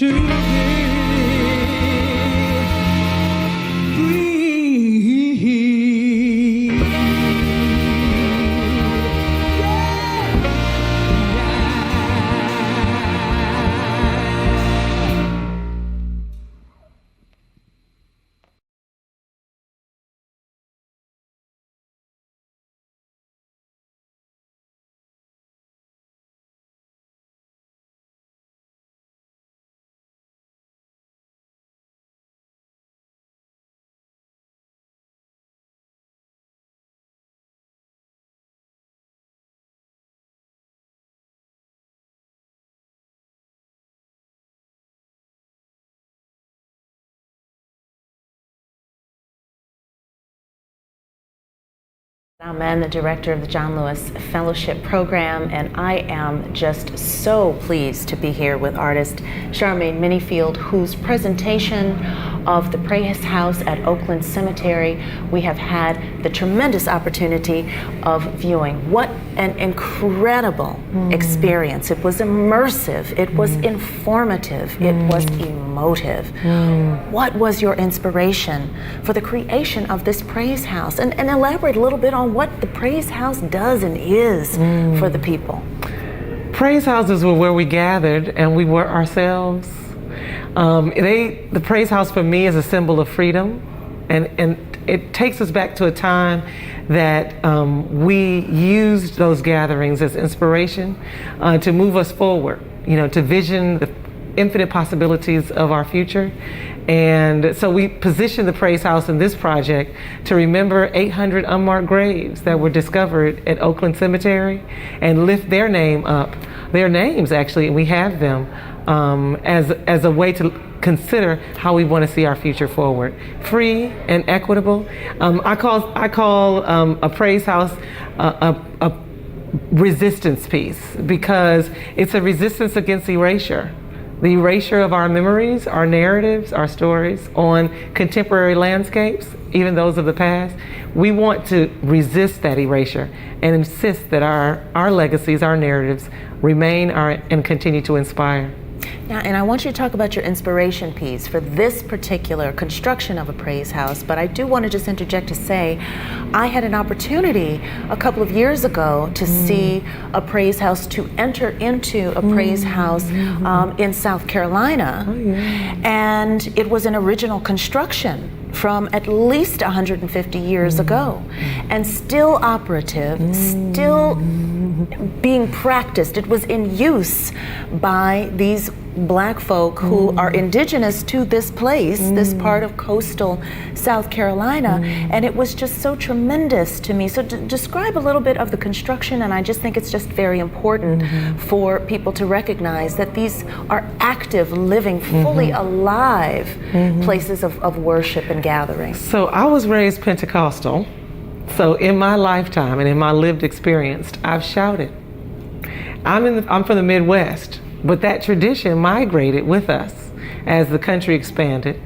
[SPEAKER 3] to
[SPEAKER 1] Amen, the director of the John Lewis Fellowship Program, and I am just so pleased to be here with artist Charmaine Minniefield, whose presentation of the Praise House at Oakland Cemetery we have had the tremendous opportunity of viewing. What an incredible experience. It was immersive, it was informative, it was emotive. What was your inspiration for the creation of this Praise House? And elaborate a little bit on what the Praise House does and is for the people.
[SPEAKER 3] Praise houses were where we gathered and we were ourselves. The Praise House for me is a symbol of freedom, and it takes us back to a time that we used those gatherings as inspiration to move us forward, to vision the infinite possibilities of our future. And so we positioned the Praise House in this project to remember 800 unmarked graves that were discovered at Oakland Cemetery and lift their names actually, and we have them as a way to consider how we want to see our future forward. Free and equitable. I call a Praise House a resistance piece, because it's a resistance against erasure. The erasure of our memories, our narratives, our stories on contemporary landscapes, even those of the past. We want to resist that erasure and insist that our legacies, our narratives remain and continue to inspire.
[SPEAKER 1] Now, and I want you to talk about your inspiration piece for this particular construction of a Praise House, but I do want to just interject to say I had an opportunity a couple of years ago to see a Praise House, to enter into a Praise House in South Carolina. And it was an original construction from at least 150 years ago, and still operative, still being practiced. It was in use by these Black folk who are indigenous to this place, this part of coastal South Carolina, and it was just so tremendous to me. So describe a little bit of the construction, and I just think it's just very important for people to recognize that these are active, living, fully alive places of worship and gathering.
[SPEAKER 3] So I was raised Pentecostal, so in my lifetime and in my lived experience, I've shouted. I'm from the Midwest, but that tradition migrated with us as the country expanded.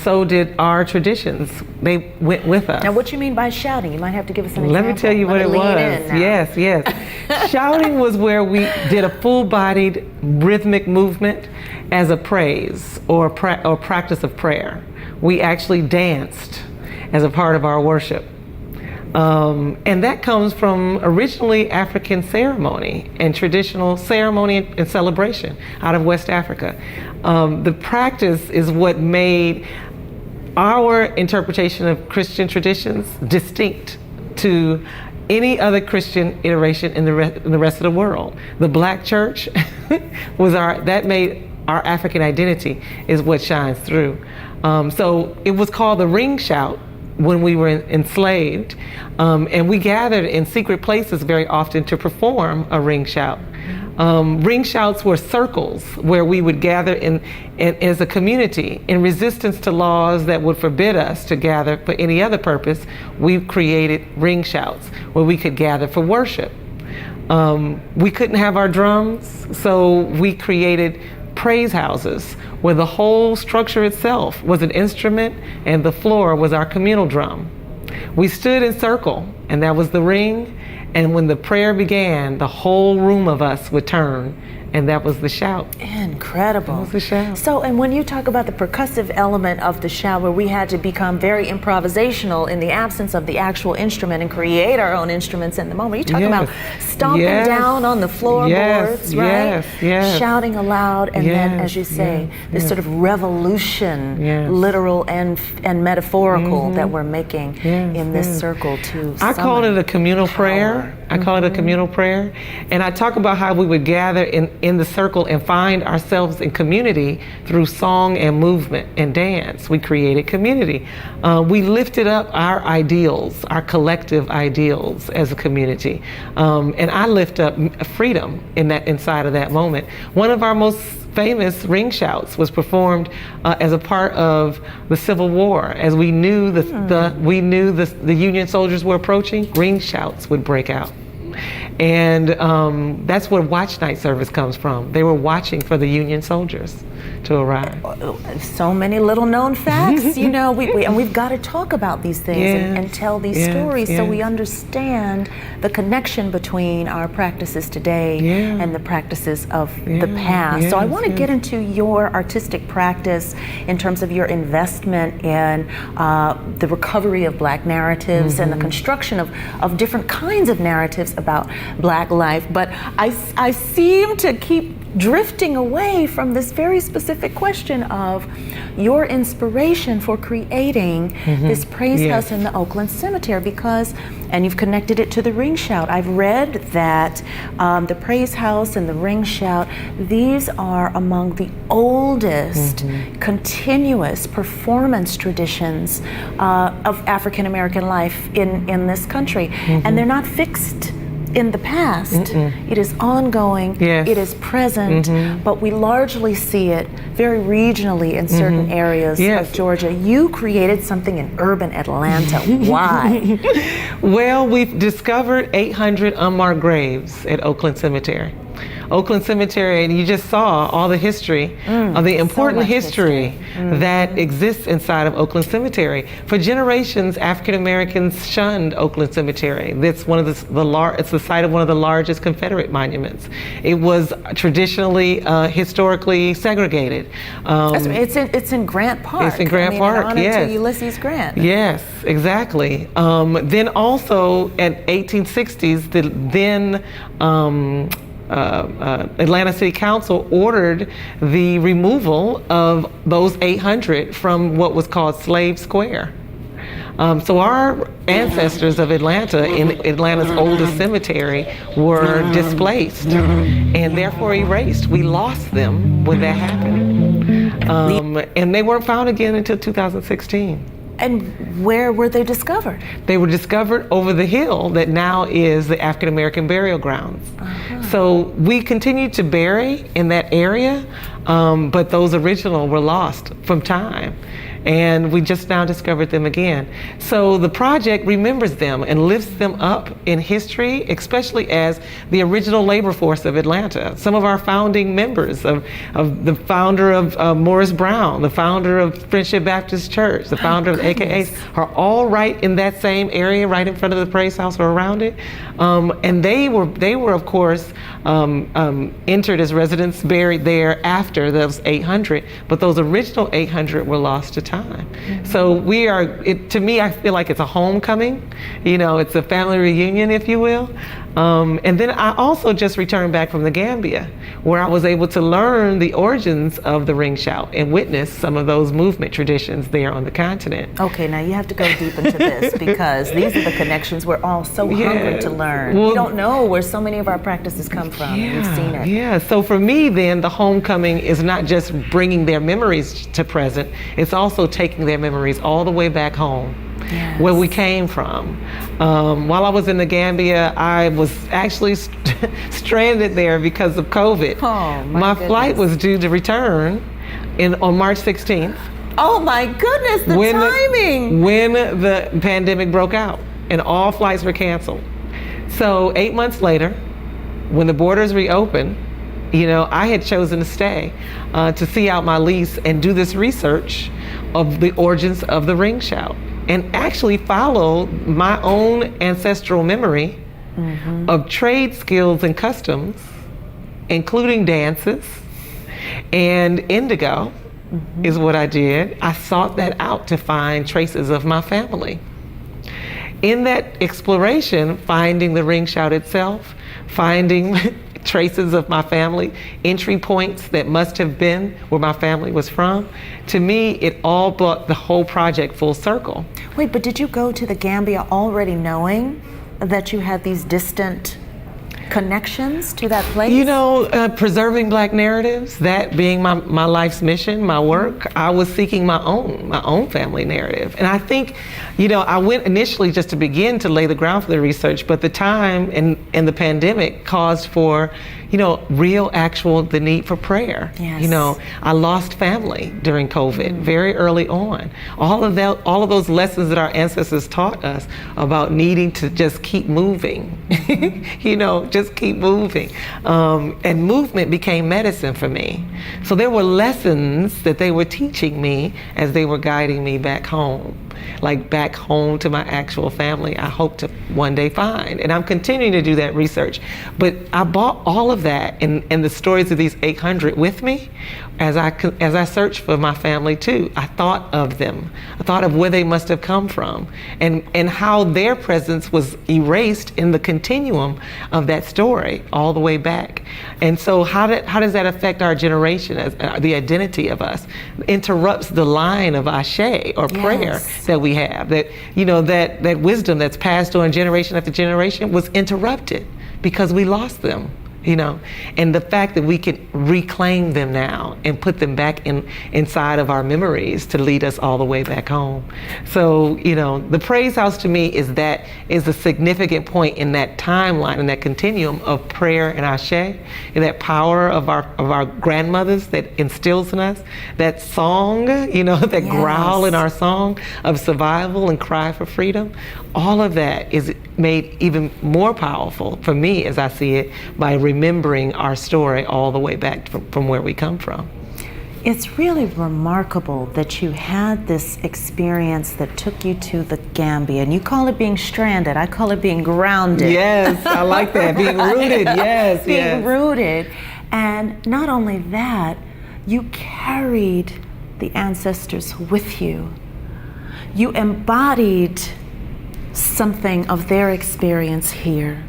[SPEAKER 3] So did our traditions. They went with us.
[SPEAKER 1] Now, what you mean by shouting? You might have to give us an example.
[SPEAKER 3] Let me tell you what it was. Yes. Shouting was where we did a full-bodied rhythmic movement as a praise or practice of prayer. We actually danced as a part of our worship. And that comes from originally African ceremony and traditional ceremony and celebration out of West Africa. The practice is what made our interpretation of Christian traditions distinct to any other Christian iteration in the rest of the world. The Black church that made our African identity is what shines through. So it was called the ring shout when we were enslaved, and we gathered in secret places very often to perform a ring shout. Ring shouts were circles where we would gather as a community in resistance to laws that would forbid us to gather for any other purpose. We created ring shouts where we could gather for worship. We couldn't have our drums, so we created praise houses where the whole structure itself was an instrument and the floor was our communal drum. We stood in circle, and that was the ring, and when the prayer began, the whole room of us would turn And that was the shout.
[SPEAKER 1] Incredible.
[SPEAKER 3] That was the shout.
[SPEAKER 1] So, and when you talk about the percussive element of the shout, where we had to become very improvisational in the absence of the actual instrument and create our own instruments in the moment, you're talking about stomping down on the floorboards, right?
[SPEAKER 3] Yes.
[SPEAKER 1] Shouting aloud, and then, as you say, this sort of revolution, literal and metaphorical, that we're making in this circle to
[SPEAKER 3] I call it a communal prayer. I call it a communal prayer. And I talk about how we would gather in the circle and find ourselves in community through song and movement and dance. We created community. We lifted up our ideals, our collective ideals as a community. And I lift up freedom inside of that moment. One of our most famous ring shouts was performed as a part of the Civil War. As we knew the Union soldiers were approaching, ring shouts would break out. And that's where watch night service comes from. They were watching for the Union soldiers to arrive.
[SPEAKER 1] So many little known facts, you know, and we've got to talk about these things and tell these stories so we understand the connection between our practices today and the practices of the past. So I want to get into your artistic practice in terms of your investment in the recovery of Black narratives and the construction of different kinds of narratives about Black life. But I seem to keep drifting away from this very specific question of your inspiration for creating this praise house in the Oakland Cemetery, because, and you've connected it to the ring shout. I've read that the praise house and the ring shout, these are among the oldest continuous performance traditions of African American life in this country. And they're not fixed in the past. It is ongoing, it is present, but we largely see it very regionally in certain areas of Georgia. You created something in urban Atlanta. Why?
[SPEAKER 3] Well, we've discovered 800 unmarked graves at Oakland Cemetery. Oakland Cemetery, and you just saw all the history of the important history that exists inside of Oakland Cemetery. For generations, African Americans shunned Oakland Cemetery. It's one of it's the site of one of the largest Confederate monuments. It was traditionally, historically segregated.
[SPEAKER 1] It's in Grant Park.
[SPEAKER 3] It's in Grant Park,
[SPEAKER 1] in honor to Ulysses Grant.
[SPEAKER 3] Yes, exactly. Then also at 1860s, the then Atlanta City Council ordered the removal of those 800 from what was called Slave Square. So our ancestors of Atlanta in Atlanta's oldest cemetery were displaced and therefore erased. We lost them when that happened. And they weren't found again until 2016.
[SPEAKER 1] And where were they discovered?
[SPEAKER 3] They were discovered over the hill that now is the African American burial grounds. So we continued to bury in that area, but those original were lost from time. And we just now discovered them again. So the project remembers them and lifts them up in history, especially as the original labor force of Atlanta. Some of our founding members of the founder of Morris Brown, the founder of Friendship Baptist Church, the founder of AKAs are all right in that same area, right in front of the praise house or around it. And they were of course entered as residents, buried there after those 800, but those original 800 were lost to time. So we are, to me, I feel like it's a homecoming. You know, it's a family reunion, if you will. And then I also just returned back from the Gambia, where I was able to learn the origins of the ring shout and witness some of those movement traditions there on the continent.
[SPEAKER 1] Okay, now you have to go deep into this because these are the connections we're all so hungry to learn. We don't know where so many of our practices come from. We've seen it.
[SPEAKER 3] Yeah, so for me then, the homecoming is not just bringing their memories to present, it's also taking their memories all the way back home. Yes. Where we came from. While I was in the Gambia, I was actually stranded there because of COVID.
[SPEAKER 1] Oh,
[SPEAKER 3] my flight was due to return on March 16th.
[SPEAKER 1] Oh my goodness, the timing!
[SPEAKER 3] When the pandemic broke out and all flights were canceled. So 8 months later, when the borders reopened, you know, I had chosen to stay to see out my lease and do this research of the origins of the ring shout. And actually follow my own ancestral memory of trade skills and customs including dances and indigo is what I did. I sought that out to find traces of my family. In that exploration, finding the ring shout itself, finding traces of my family, entry points that must have been where my family was from, to me, it all brought the whole project full circle.
[SPEAKER 1] Wait, but did you go to the Gambia already knowing that you had these distant connections to that place?
[SPEAKER 3] You know, preserving Black narratives, that being my life's mission, my work, I was seeking my own family narrative. And I think, you know, I went initially just to begin to lay the ground for the research, but the time and the pandemic caused for, you know, real, actual, the need for prayer.
[SPEAKER 1] Yes.
[SPEAKER 3] You know, I lost family during COVID very early on. All of those lessons that our ancestors taught us about needing to just keep moving, you know, just keep moving. And movement became medicine for me. So there were lessons that they were teaching me as they were guiding me back home. Like back home to my actual family, I hope to one day find. And I'm continuing to do that research. But I brought all of that and the stories of these 800 with me as I searched for my family too. I thought of them. I thought of where they must have come from and how their presence was erased in the continuum of that story all the way back. And so how does that affect our generation, as the identity of us? It interrupts the line of ashe or prayer that we have, that, you know, that wisdom that's passed on generation after generation was interrupted because we lost them. You know, and the fact that we can reclaim them now and put them back inside of our memories to lead us all the way back home. So, you know, the Praise House to me is a significant point in that timeline, in that continuum of prayer and ashe, and that power of our grandmothers that instills in us, that song, you know, that growl in our song of survival and cry for freedom. All of that is made even more powerful for me as I see it by remembering our story all the way back from where we come from.
[SPEAKER 1] It's really remarkable that you had this experience that took you to the Gambia, and you call it being stranded. I call it being grounded.
[SPEAKER 3] Yes, I like that. Being rooted, yes.
[SPEAKER 1] Being rooted. And not only that, you carried the ancestors with you. You embodied something of their experience here.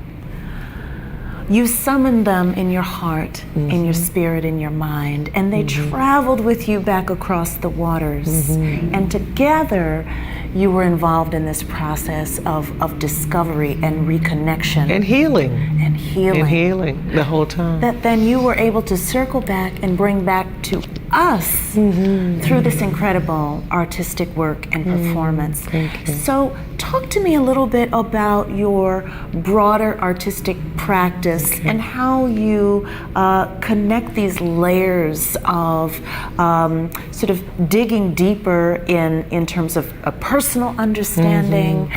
[SPEAKER 1] You summoned them in your heart, in your spirit, in your mind, and they traveled with you back across the waters. And together, you were involved in this process of discovery and reconnection.
[SPEAKER 3] And healing.
[SPEAKER 1] And healing.
[SPEAKER 3] And healing the whole time.
[SPEAKER 1] That then you were able to circle back and bring back to us through this incredible artistic work and performance.
[SPEAKER 3] Thank you.
[SPEAKER 1] So talk to me a little bit about your broader artistic practice and how you connect these layers of sort of digging deeper in terms of a personal understanding,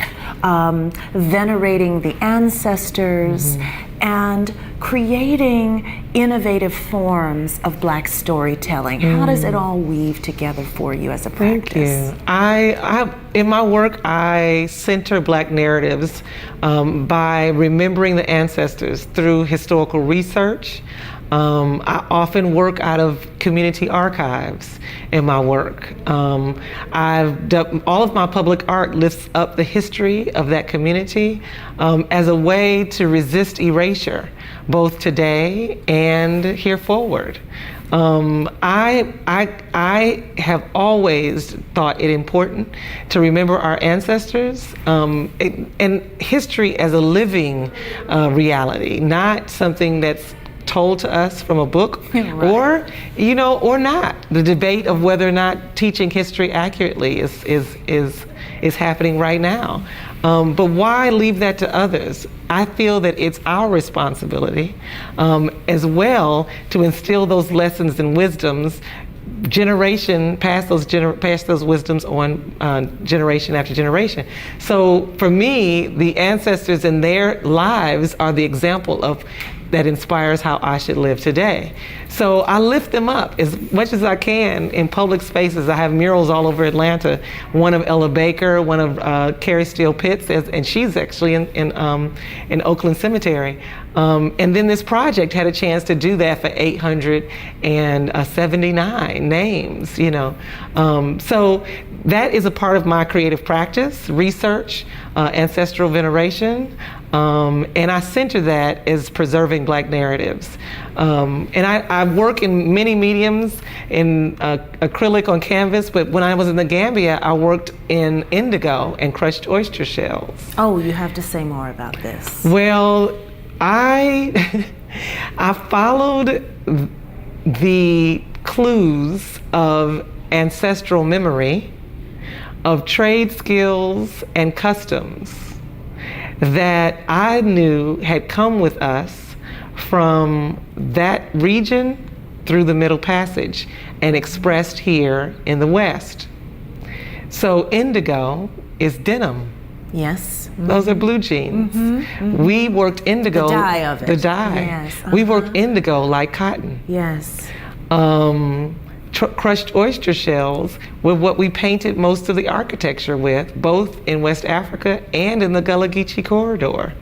[SPEAKER 1] venerating the ancestors, and creating innovative forms of Black storytelling. How does it all weave together for you as a practice?
[SPEAKER 3] Thank you. I in my work, I center Black narratives by remembering the ancestors through historical research. I often work out of community archives in my work. I've done, all of my public art lifts up the history of that community as a way to resist erasure, both today and here forward. I have always thought it important to remember our ancestors and history as a living reality, not something that's told to us from a book, or not. The debate of whether or not teaching history accurately is happening right now. But why leave that to others? I feel that it's our responsibility as well to instill those lessons and wisdoms, pass those wisdoms on generation after generation. So for me, the ancestors and their lives are the example of that inspires how I should live today. So I lift them up as much as I can in public spaces. I have murals all over Atlanta. One of Ella Baker, one of Carrie Steele Pitts, and she's actually in Oakland Cemetery. And then this project had a chance to do that for 879 names, So that is a part of my creative practice, research, ancestral veneration, and I center that as preserving Black narratives. And I work in many mediums, in acrylic on canvas, but when I was in the Gambia, I worked in indigo and crushed oyster shells.
[SPEAKER 1] Oh, you have to say more about this.
[SPEAKER 3] Well, I followed the clues of ancestral memory, of trade skills and customs that I knew had come with us from that region through the Middle Passage and expressed here in the West. So indigo is denim.
[SPEAKER 1] Yes.
[SPEAKER 3] Those are blue jeans. We worked indigo.
[SPEAKER 1] The dye of it.
[SPEAKER 3] The dye.
[SPEAKER 1] Yes.
[SPEAKER 3] We worked indigo like cotton.
[SPEAKER 1] Yes.
[SPEAKER 3] Crushed oyster shells were what we painted most of the architecture with, both in West Africa and in the Gullah Geechee corridor.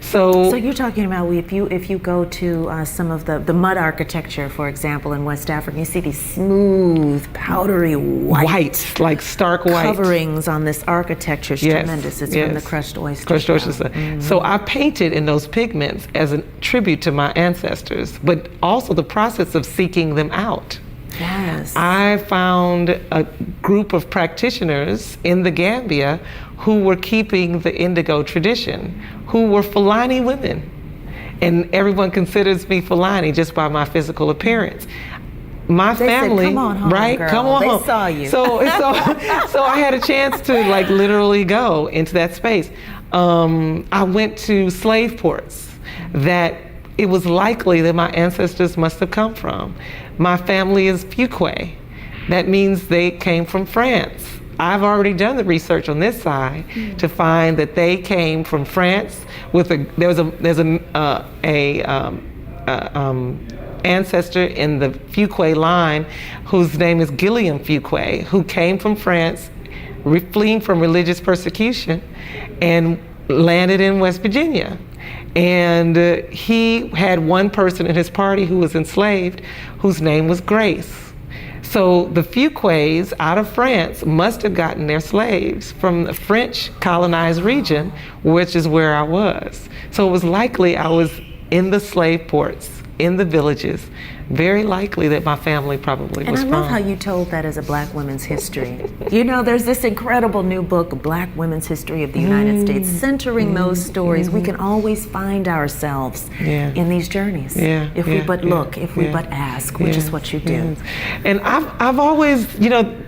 [SPEAKER 1] So you're talking about if you go to some of the mud architecture, for example, in West Africa, you see these smooth, powdery
[SPEAKER 3] white, like stark white
[SPEAKER 1] coverings on this architecture. It's tremendous. It's from the crushed oyster.
[SPEAKER 3] Crushed oyster shell. So I painted in those pigments as a tribute to my ancestors, but also the process of seeking them out.
[SPEAKER 1] Yes.
[SPEAKER 3] I found a group of practitioners in the Gambia who were keeping the indigo tradition, who were Fulani women. And everyone considers me Fulani just by my physical appearance. My family,
[SPEAKER 1] said, come on home,
[SPEAKER 3] right?
[SPEAKER 1] Girl.
[SPEAKER 3] Come on
[SPEAKER 1] they
[SPEAKER 3] home.
[SPEAKER 1] saw you.
[SPEAKER 3] So I had a chance to literally go into that space. I went to slave ports that it was likely that my ancestors must have come from. My family is Fuquay. That means they came from France. I've already done the research on this side to find that they came from France with there's an ancestor in the Fuquay line whose name is Gilliam Fuquay, who came from France, fleeing from religious persecution, and landed in West Virginia. And he had one person in his party who was enslaved, whose name was Grace. So the Fuquays out of France must have gotten their slaves from the French colonized region, which is where I was. So it was likely I was in the slave ports, in the villages. Very likely that my family probably was from.
[SPEAKER 1] And I love how you told that as a Black women's history. There's this incredible new book, Black Women's History of the United States, centering those stories. We can always find ourselves in these journeys. If we but look, if we but ask, which is what you do.
[SPEAKER 3] And I've always,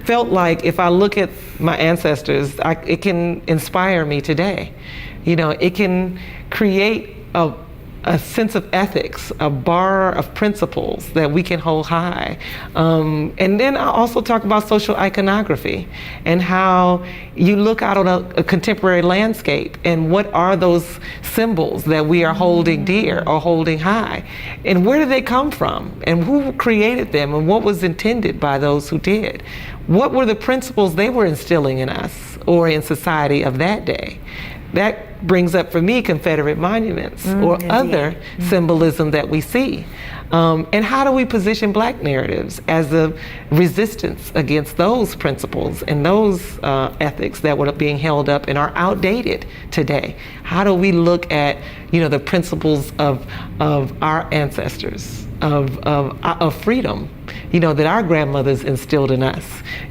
[SPEAKER 3] felt like if I look at my ancestors, it can inspire me today. It can create a sense of ethics, a bar of principles that we can hold high. And then I also talk about social iconography and how you look out on a contemporary landscape and what are those symbols that we are holding dear or holding high, and where do they come from, and who created them, and what was intended by those who did. What were the principles they were instilling in us or in society of that day? That brings up for me Confederate monuments or other symbolism that we see. And how do we position Black narratives as a resistance against those principles and those ethics that were being held up and are outdated today? How do we look at, the principles of our ancestors, of freedom, that our grandmothers instilled in us,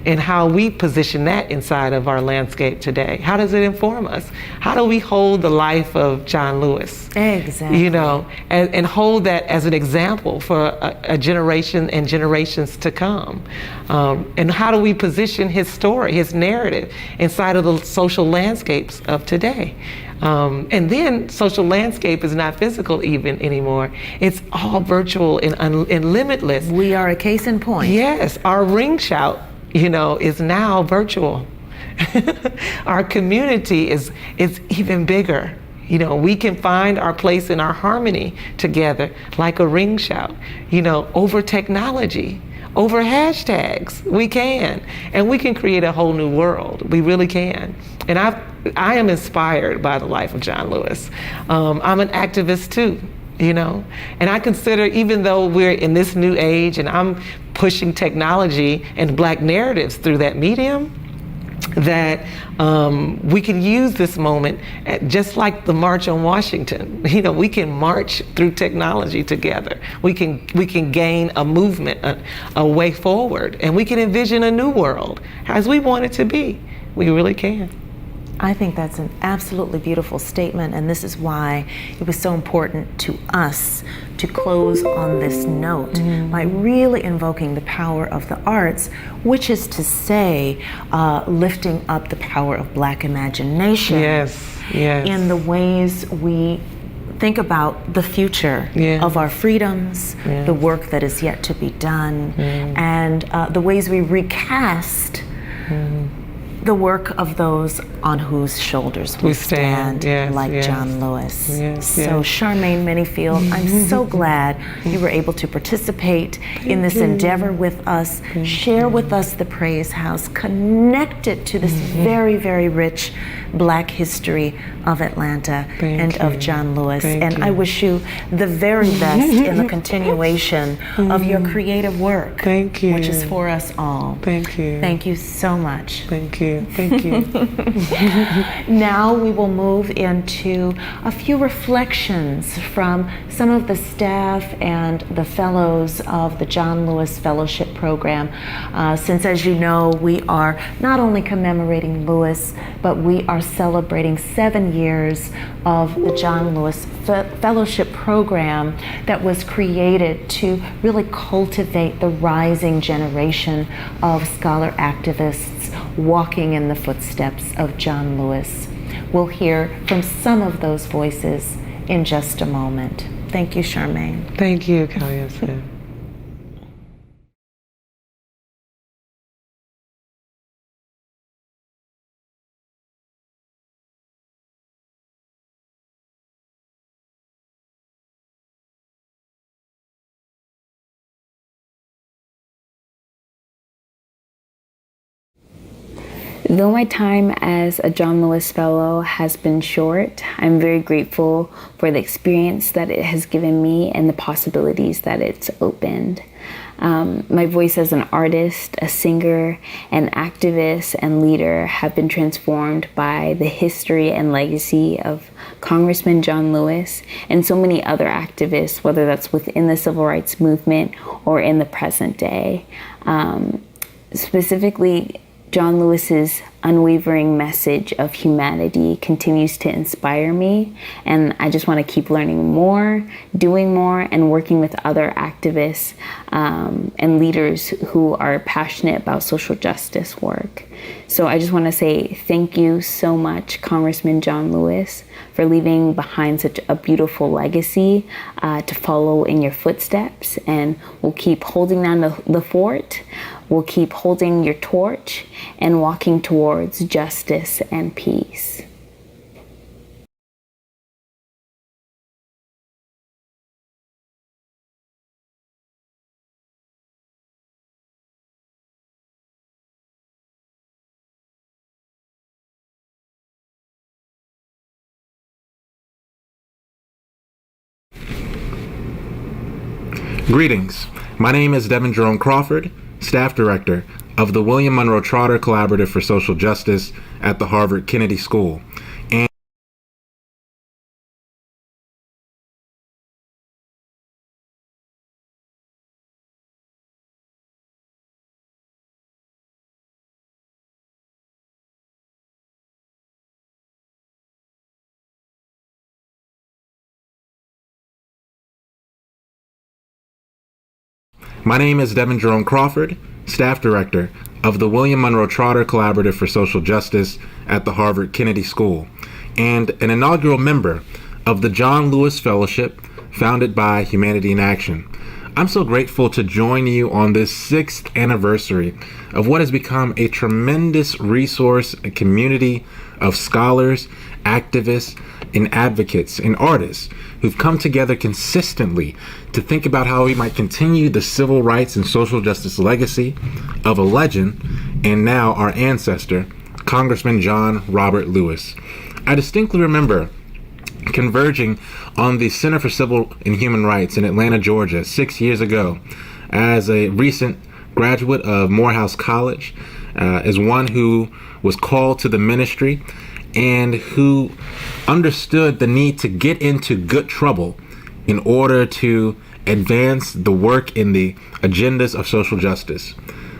[SPEAKER 3] and how we position that inside of our landscape today? How does it inform us? How do we hold the life of John Lewis?
[SPEAKER 1] Exactly.
[SPEAKER 3] And hold that as an example for a generation and generations to come? And how do we position his story, his narrative, inside of the social landscapes of today? And then social landscape is not physical even anymore. It's all virtual and limitless.
[SPEAKER 1] We are a case in point.
[SPEAKER 3] Yes, our ring shout, is now virtual. Our community is even bigger. You know, we can find our place in our harmony together like a ring shout, you know, over technology, over hashtags. We can, and we can create a whole new world. We really can. And I am inspired by the life of John Lewis. I'm an activist too, you know, and I consider, even though we're in this new age and I'm pushing technology and Black narratives through that medium, that we can use this moment just like the March on Washington. You know, we can march through technology together. We can gain a movement, a way forward, and we can envision a new world as we want it to be. We really can.
[SPEAKER 1] I think that's an absolutely beautiful statement, and this is why it was so important to us to close on this note by really invoking the power of the arts, which is to say, lifting up the power of Black imagination in the ways we think about the future of our freedoms, the work that is yet to be done, and the ways we recast the work of those on whose shoulders we stand, like John Lewis. So Charmaine Minniefield, I'm so glad you were able to participate in this endeavor with us, share with us the Praise House, connected to this very, very rich Black history of Atlanta and of John Lewis. And I wish you the very best in the continuation of your creative work, which is for us all.
[SPEAKER 3] Thank you.
[SPEAKER 1] Thank you so much.
[SPEAKER 3] Thank you. Thank you.
[SPEAKER 1] Now we will move into a few reflections from some of the staff and the fellows of the John Lewis Fellowship Program. Since, as you know, we are not only commemorating Lewis, but we are celebrating 7 years of the John Lewis Fellowship Program that was created to really cultivate the rising generation of scholar activists walking in the footsteps of John Lewis. We'll hear from some of those voices in just a moment. Thank you, Charmaine.
[SPEAKER 3] Thank you, Kali-Ahset.
[SPEAKER 9] Though my time as a John Lewis Fellow has been short, I'm very grateful for the experience that it has given me and the possibilities that it's opened. My voice as an artist, a singer, an activist, and leader have been transformed by the history and legacy of Congressman John Lewis and so many other activists, whether that's within the civil rights movement or in the present day. Specifically, John Lewis's unwavering message of humanity continues to inspire me, and I just want to keep learning more, doing more, and working with other activists and leaders who are passionate about social justice work. So I just want to say thank you so much, Congressman John Lewis, for leaving behind such a beautiful legacy to follow in your footsteps, and we'll keep holding down the fort. We'll keep holding your torch and walking towards justice and peace.
[SPEAKER 10] Greetings. My name is Devin Jerome Crawford, Staff Director of the William Monroe Trotter Collaborative for Social Justice at the Harvard Kennedy School. And my name is Devin Jerome Crawford, Staff Director of the William Monroe Trotter Collaborative for Social Justice at the Harvard Kennedy School, and an inaugural member of the John Lewis Fellowship, founded by Humanity in Action. I'm so grateful to join you on this 6th anniversary of what has become a tremendous resource, a community of scholars, activists, and advocates and artists who've come together consistently to think about how we might continue the civil rights and social justice legacy of a legend and now our ancestor, Congressman John Robert Lewis. I distinctly remember converging on the Center for Civil and Human Rights in Atlanta, Georgia, 6 years ago as a recent graduate of Morehouse College, as one who was called to the ministry and who understood the need to get into good trouble in order to advance the work in the agendas of social justice.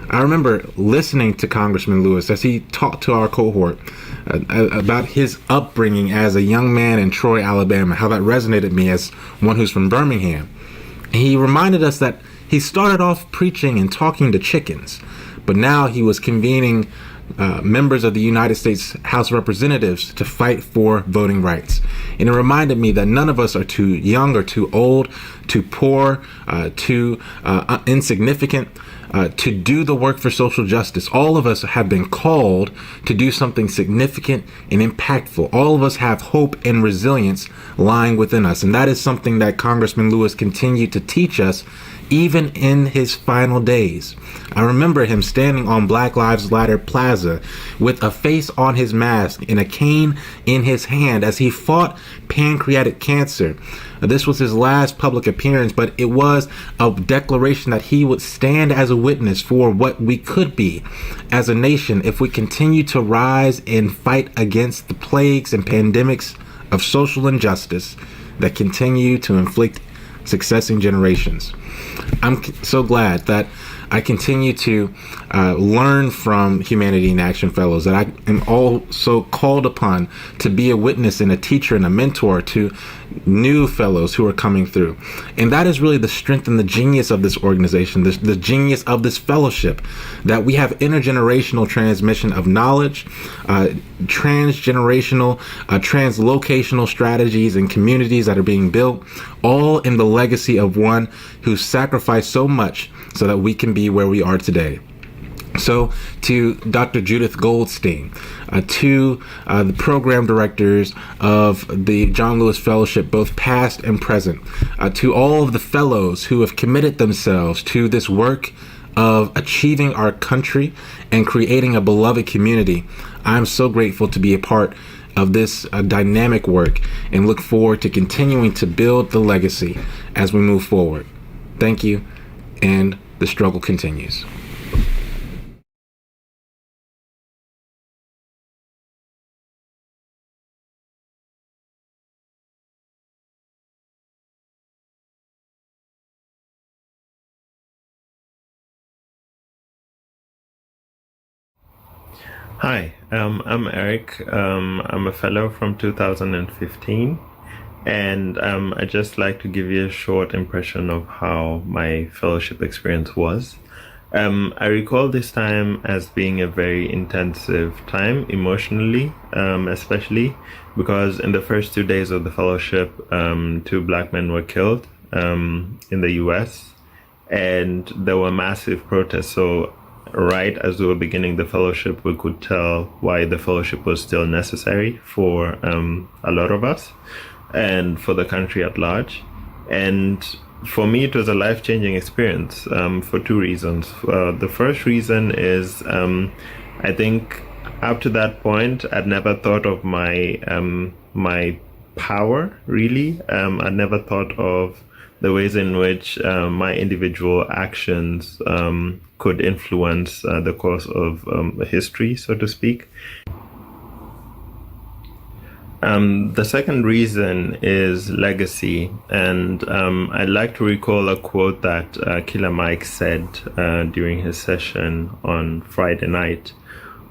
[SPEAKER 10] I remember listening to Congressman Lewis as he talked to our cohort about his upbringing as a young man in Troy, Alabama, how that resonated me as one who's from Birmingham. He reminded us that he started off preaching and talking to chickens, but now he was convening members of the United States House of Representatives to fight for voting rights. And it reminded me that none of us are too young or too old, too poor, too insignificant to do the work for social justice. All of us have been called to do something significant and impactful. All of us have hope and resilience lying within us. And that is something that Congressman Lewis continued to teach us even in his final days. I remember him standing on Black Lives Matter Plaza with a face on his mask and a cane in his hand as he fought pancreatic cancer. This was his last public appearance, but it was a declaration that he would stand as a witness for what we could be as a nation if we continue to rise and fight against the plagues and pandemics of social injustice that continue to inflict succeeding generations. I'm so glad that I continue to learn from Humanity in Action Fellows, that I am also called upon to be a witness and a teacher and a mentor to new fellows who are coming through. And that is really the strength and the genius of this organization, the genius of this fellowship, that we have intergenerational transmission of knowledge, transgenerational, translocational strategies and communities that are being built, all in the legacy of one who sacrificed so much so that we can be where we are today. So to Dr. Judith Goldstein, to the program directors of the John Lewis Fellowship, both past and present, to all of the fellows who have committed themselves to this work of achieving our country and creating a beloved community, I'm so grateful to be a part of this dynamic work and look forward to continuing to build the legacy as we move forward. Thank you, and the struggle continues.
[SPEAKER 11] Hi, I'm Eric. I'm a fellow from 2015, and I'd just like to give you a short impression of how my fellowship experience was. I recall this time as being a very intensive time emotionally, especially because in the first 2 days of the fellowship, 2 Black men were killed in the US, and there were massive protests. So right as we were beginning the fellowship, we could tell why the fellowship was still necessary for a lot of us and for the country at large. And for me, it was a life-changing experience for 2 reasons. The first reason is I think up to that point, I'd never thought of my my power, really. I'd never thought of the ways in which my individual actions could influence the course of history, so to speak. The second reason is legacy, and I'd like to recall a quote that Killer Mike said during his session on Friday night,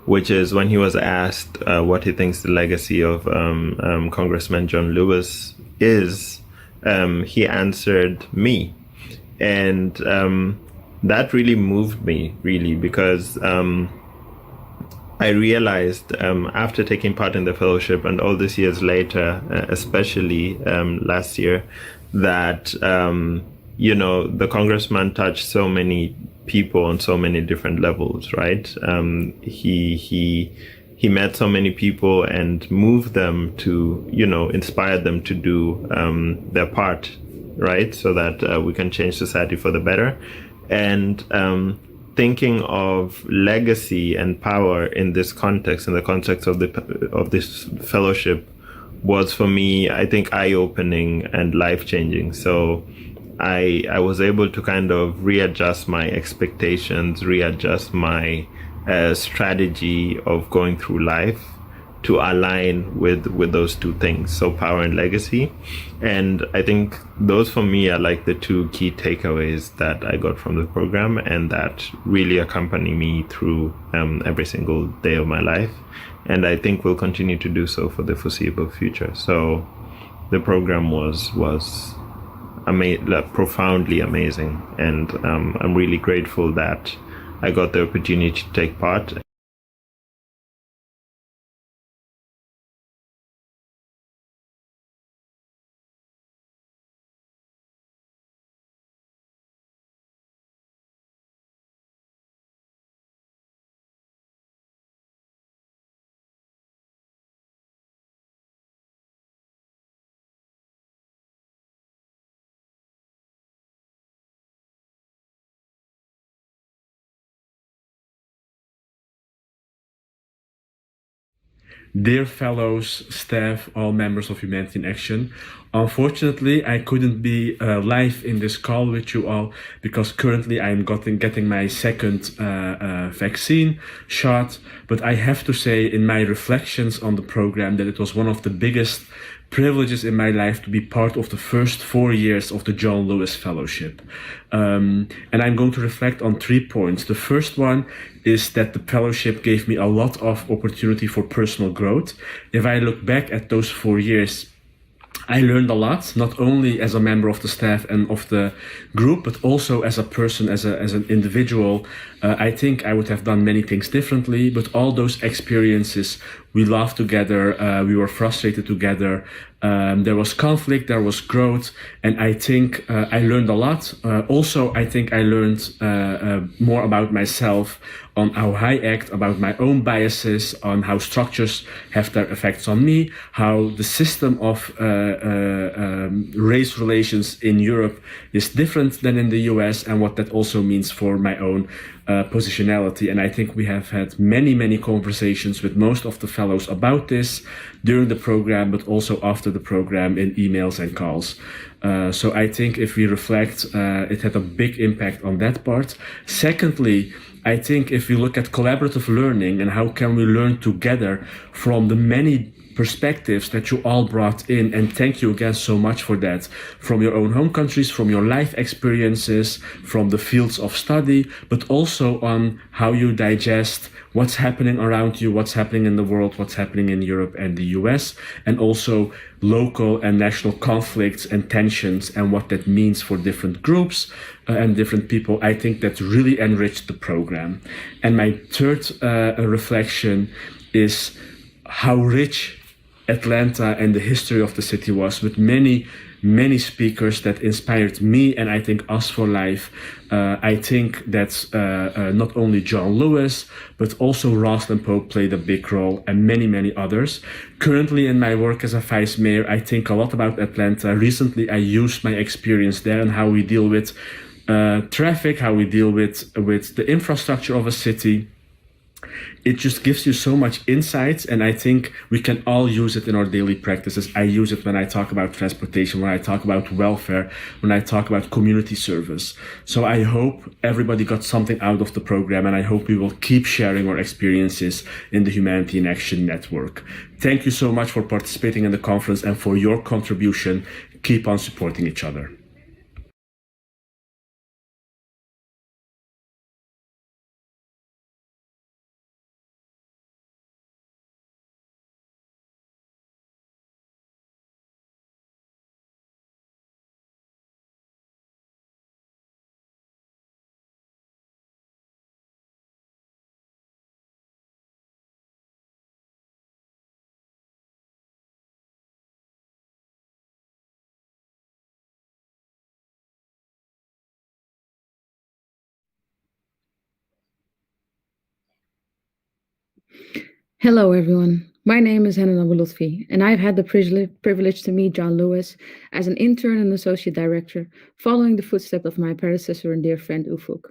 [SPEAKER 11] which is when he was asked what he thinks the legacy of Congressman John Lewis is, he answered me. And that really moved me, really, because I realized after taking part in the fellowship and all these years later, especially last year, that, the congressman touched so many people on so many different levels, right? He he met so many people and moved them to, inspired them to do their part, right? So that we can change society for the better. And thinking of legacy and power in this context, in the context of this fellowship, was for me, I think, eye-opening and life-changing. So I was able to kind of readjust my expectations, readjust my strategy of going through life to align with those two things, so power and legacy. And I think those for me are like the two key takeaways that I got from the program, and that really accompany me through every single day of my life. And I think will continue to do so for the foreseeable future. So the program was profoundly amazing, and I'm really grateful that I got the opportunity to take part.
[SPEAKER 12] Dear fellows, staff, all members of Humanity in Action, unfortunately I couldn't be live in this call with you all because currently I'm getting my second vaccine shot, but I have to say in my reflections on the program that it was one of the biggest privileges in my life to be part of the first 4 years of the John Lewis Fellowship. And I'm going to reflect on 3 points. The first one is that the fellowship gave me a lot of opportunity for personal growth. If I look back at those 4 years, I learned a lot, not only as a member of the staff and of the group, but also as a person, as an individual. I think I would have done many things differently, but all those experiences, we laughed together, we were frustrated together, there was conflict, there was growth, and I think I learned a lot. Also, I think I learned more about myself, on how I act, about my own biases, on how structures have their effects on me, how the system of race relations in Europe is different than in the US, and what that also means for my own positionality. And I think we have had many conversations with most of the fellows about this during the program, but also after the program in emails and calls. So I think if we reflect, it had a big impact on that part. Secondly, I think if we look at collaborative learning and how can we learn together from the many perspectives that you all brought in, and thank you again so much for that, from your own home countries, from your life experiences, from the fields of study, but also on how you digest what's happening around you, what's happening in the world, what's happening in Europe and the US, and also local and national conflicts and tensions and what that means for different groups and different people. I think that really enriched the program. And my third reflection is how rich Atlanta and the history of the city was, with many speakers that inspired me and I think us for life. I think that not only John Lewis, but also Rosalind Pope played a big role, and many others. Currently in my work as a vice mayor, I think a lot about Atlanta. Recently, I used my experience there and how we deal with traffic, how we deal with the infrastructure of a city. It just gives you so much insights, and I think we can all use it in our daily practices. I use it when I talk about transportation, when I talk about welfare, when I talk about community service. So I hope everybody got something out of the program, and I hope we will keep sharing our experiences in the Humanity in Action Network. Thank you so much for participating in the conference and for your contribution. Keep on supporting each other.
[SPEAKER 4] Hello, everyone. My name is Hanan Abulutfi, and I've had the privilege to meet John Lewis as an intern and associate director, following the footsteps of my predecessor and dear friend Ufuk.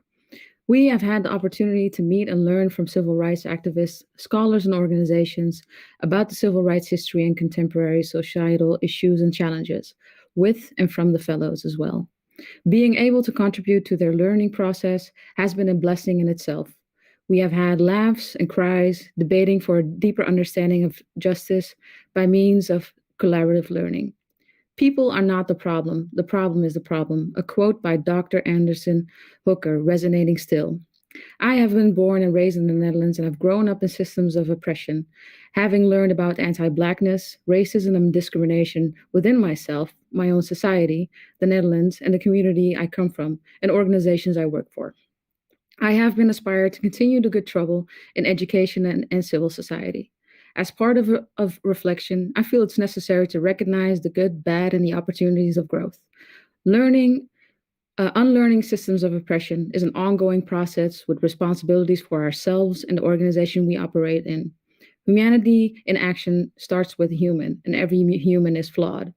[SPEAKER 4] We have had the opportunity to meet and learn from civil rights activists, scholars, and organizations about the civil rights history and contemporary societal issues and challenges, with and from the fellows as well. Being able to contribute to their learning process has been a blessing in itself. We have had laughs and cries, debating for a deeper understanding of justice by means of collaborative learning. People are not the problem is the problem, a quote by Dr. Anderson Hooker resonating still. I have been born and raised in the Netherlands and have grown up in systems of oppression, having learned about anti-Blackness, racism, and discrimination within myself, my own society, the Netherlands, and the community I come from, and organizations I work for. I have been inspired to continue the good trouble in education and civil society. As part of reflection, I feel it's necessary to recognize the good, bad, and the opportunities of growth. Unlearning systems of oppression is an ongoing process with responsibilities for ourselves and the organization we operate in. Humanity in action starts with a human, and every human is flawed.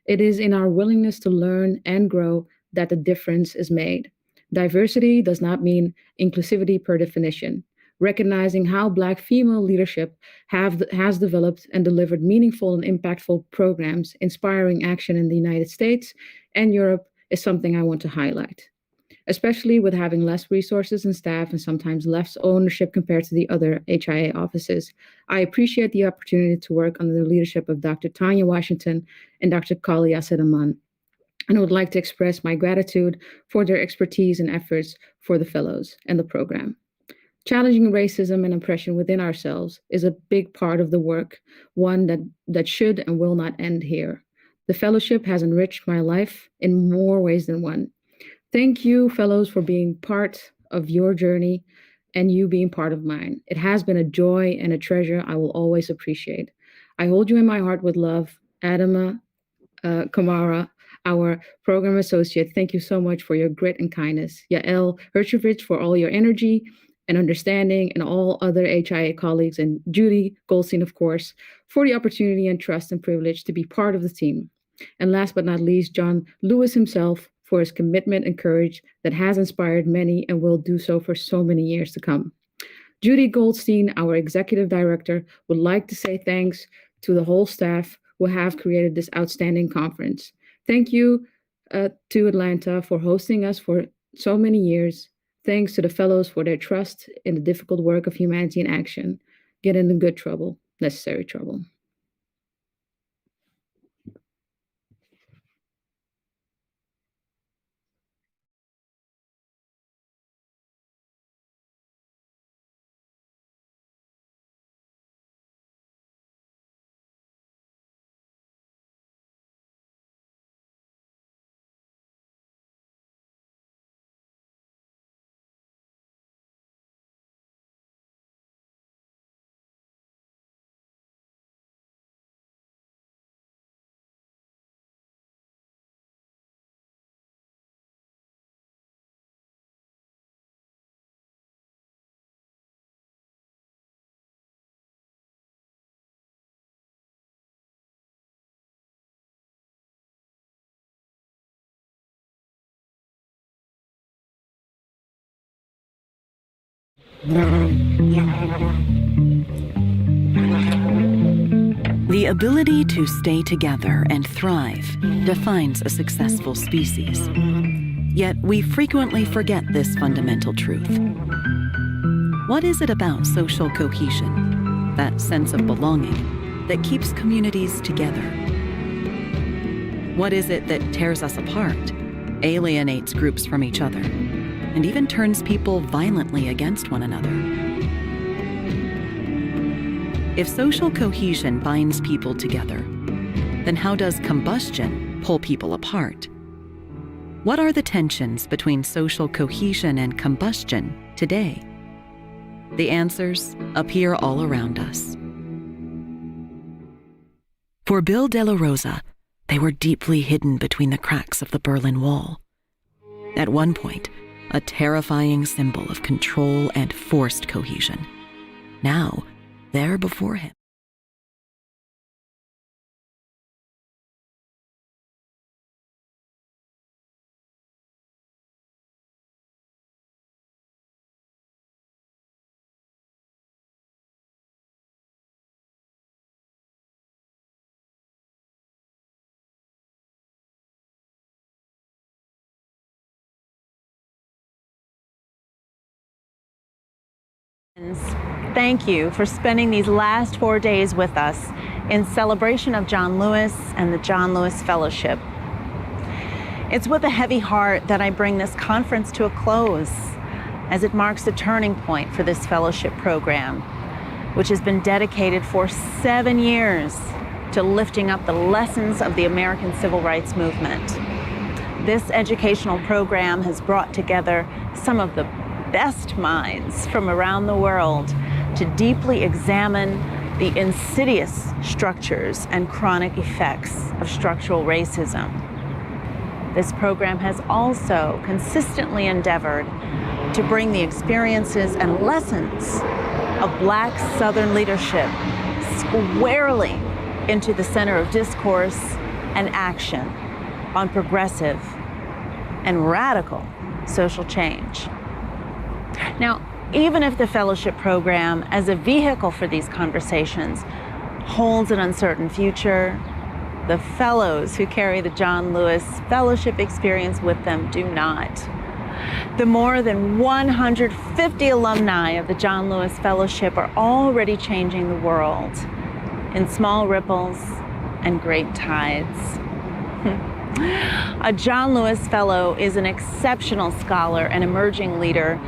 [SPEAKER 4] It is in our willingness to learn and grow that the difference is made. Diversity does not mean inclusivity per definition. Recognizing how Black female leadership has developed and delivered meaningful and impactful programs, inspiring action in the United States and Europe is something I want to highlight. Especially with having less resources and staff and sometimes less ownership compared to the other HIA offices, I appreciate the opportunity to work under the leadership of Dr. Tanya Washington and Dr. Kali-Ahset Amen, and would like to express my gratitude for their expertise and efforts for the fellows and the program. Challenging racism and oppression within ourselves is a big part of the work, one that should and will not end here. The fellowship has enriched my life in more ways than one. Thank you, fellows, for being part of your journey and you being part of mine. It has been a joy and a treasure I will always appreciate. I hold you in my heart with love. Adama Kamara, our program associate, thank you so much for your grit and kindness. Yael Herchovich for all your energy and understanding, and all other HIA colleagues, and Judy Goldstein, of course, for the opportunity and trust and privilege to be part of the team. And last but not least, John Lewis himself for his commitment and courage that has inspired many and will do so for so many years to come. Judy Goldstein, our executive director, would like to say thanks to the whole staff who have created this outstanding conference. Thank you to Atlanta for hosting us for so many years. Thanks to the fellows for their trust in the difficult work of humanity in action. Get into good trouble, necessary trouble.
[SPEAKER 1] The ability to stay together and thrive defines a successful species. Yet we frequently forget this fundamental truth. What is it about social cohesion, that sense of belonging, that keeps communities together? What is it that tears us apart, alienates groups from each other, and even turns people violently against one another? If social cohesion binds people together, then how does combustion pull people apart? What are the tensions between social cohesion and combustion today? The answers appear all around us. For Bill De La Rosa, they were deeply hidden between the cracks of the Berlin Wall. At one point, a terrifying symbol of control and forced cohesion. Now,
[SPEAKER 13] there before him.
[SPEAKER 1] Thank you for spending these last 4 days with us in celebration of John Lewis and the John Lewis Fellowship. It's with a heavy heart that I bring this conference to a close, as it marks a turning point for this fellowship program, which has been dedicated for 7 years to lifting up the lessons of the American Civil Rights Movement. This educational program has brought together some of the best minds from around the world to deeply examine the insidious structures and chronic effects of structural racism. This program has also consistently endeavored to bring the experiences and lessons of Black Southern leadership squarely into the center of discourse and action on progressive and radical social change. Now, even if the fellowship program as a vehicle for these conversations holds an uncertain future, the fellows who carry the John Lewis Fellowship experience with them do not. The more than 150 alumni of the John Lewis Fellowship are already changing the world in small ripples and great tides. A John Lewis Fellow is an exceptional scholar and emerging leader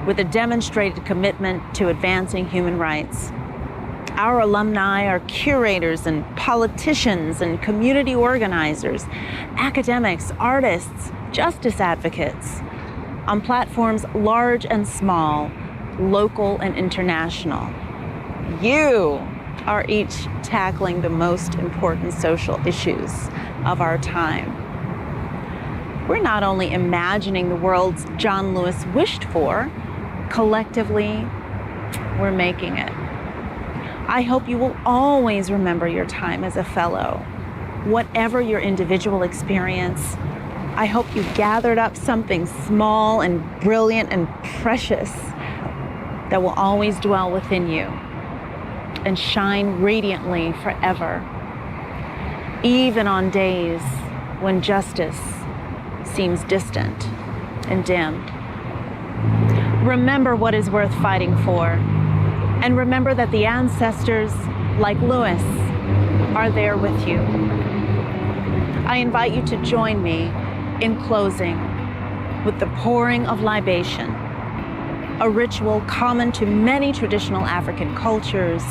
[SPEAKER 1] with a demonstrated commitment to advancing human rights. Our alumni are curators and politicians and community organizers, academics, artists, justice advocates, on platforms large and small, local and international. You are each tackling the most important social issues of our time. We're not only imagining the worlds John Lewis wished for, collectively, we're making it. I hope you will always remember your time as a fellow. Whatever your individual experience, I hope you gathered up something small and brilliant and precious that will always dwell within you and shine radiantly forever, even on days when justice seems distant and dim. Remember what is worth fighting for, and remember that the ancestors, like Lewis, are there with you. I invite you to join me in closing with the pouring of libation, a ritual common to many traditional African cultures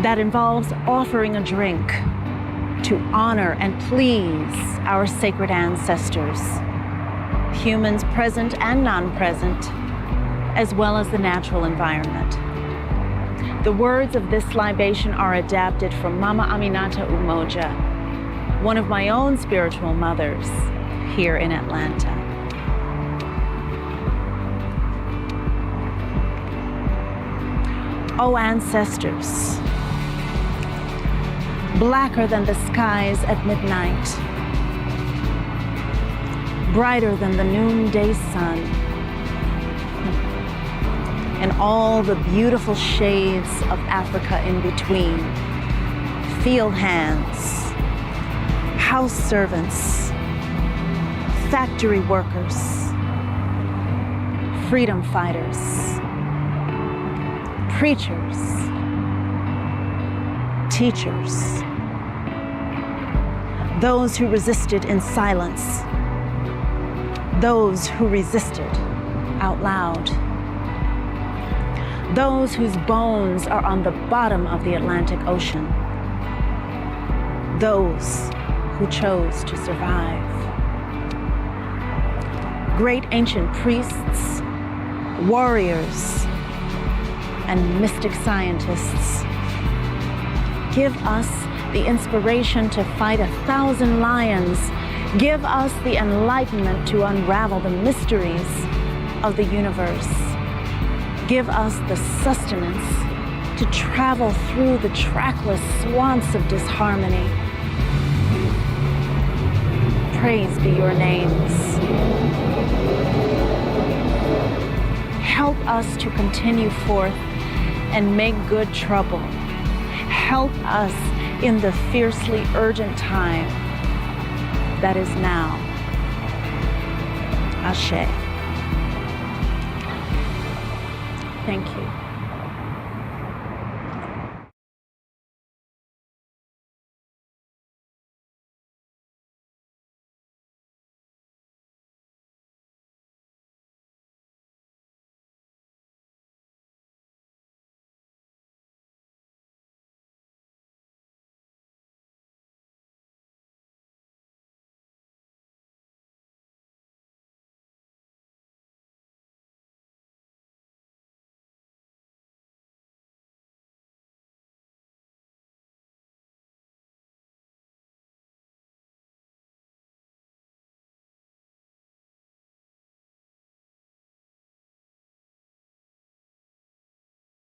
[SPEAKER 1] that involves offering a drink to honor and please our sacred ancestors, humans present and non-present, as well as the natural environment. The words of this libation are adapted from Mama Aminata Umoja, one of my own spiritual mothers here in Atlanta. O ancestors, blacker than the skies at midnight, brighter than the noonday sun, and all the beautiful shades of Africa in between, field hands, house servants, factory workers, freedom fighters, preachers, teachers, those who resisted in silence, those who resisted out loud, those whose bones are on the bottom of the Atlantic Ocean, those who chose to survive. Great ancient priests, warriors, and mystic scientists, give us the inspiration to fight 1,000 lions. Give us the enlightenment to unravel the mysteries of the universe. Give us the sustenance to travel through the trackless swamps of disharmony. Praise be your names. Help us to continue forth and make good trouble. Help us in the fiercely urgent time that is now. Ashe. Thank you.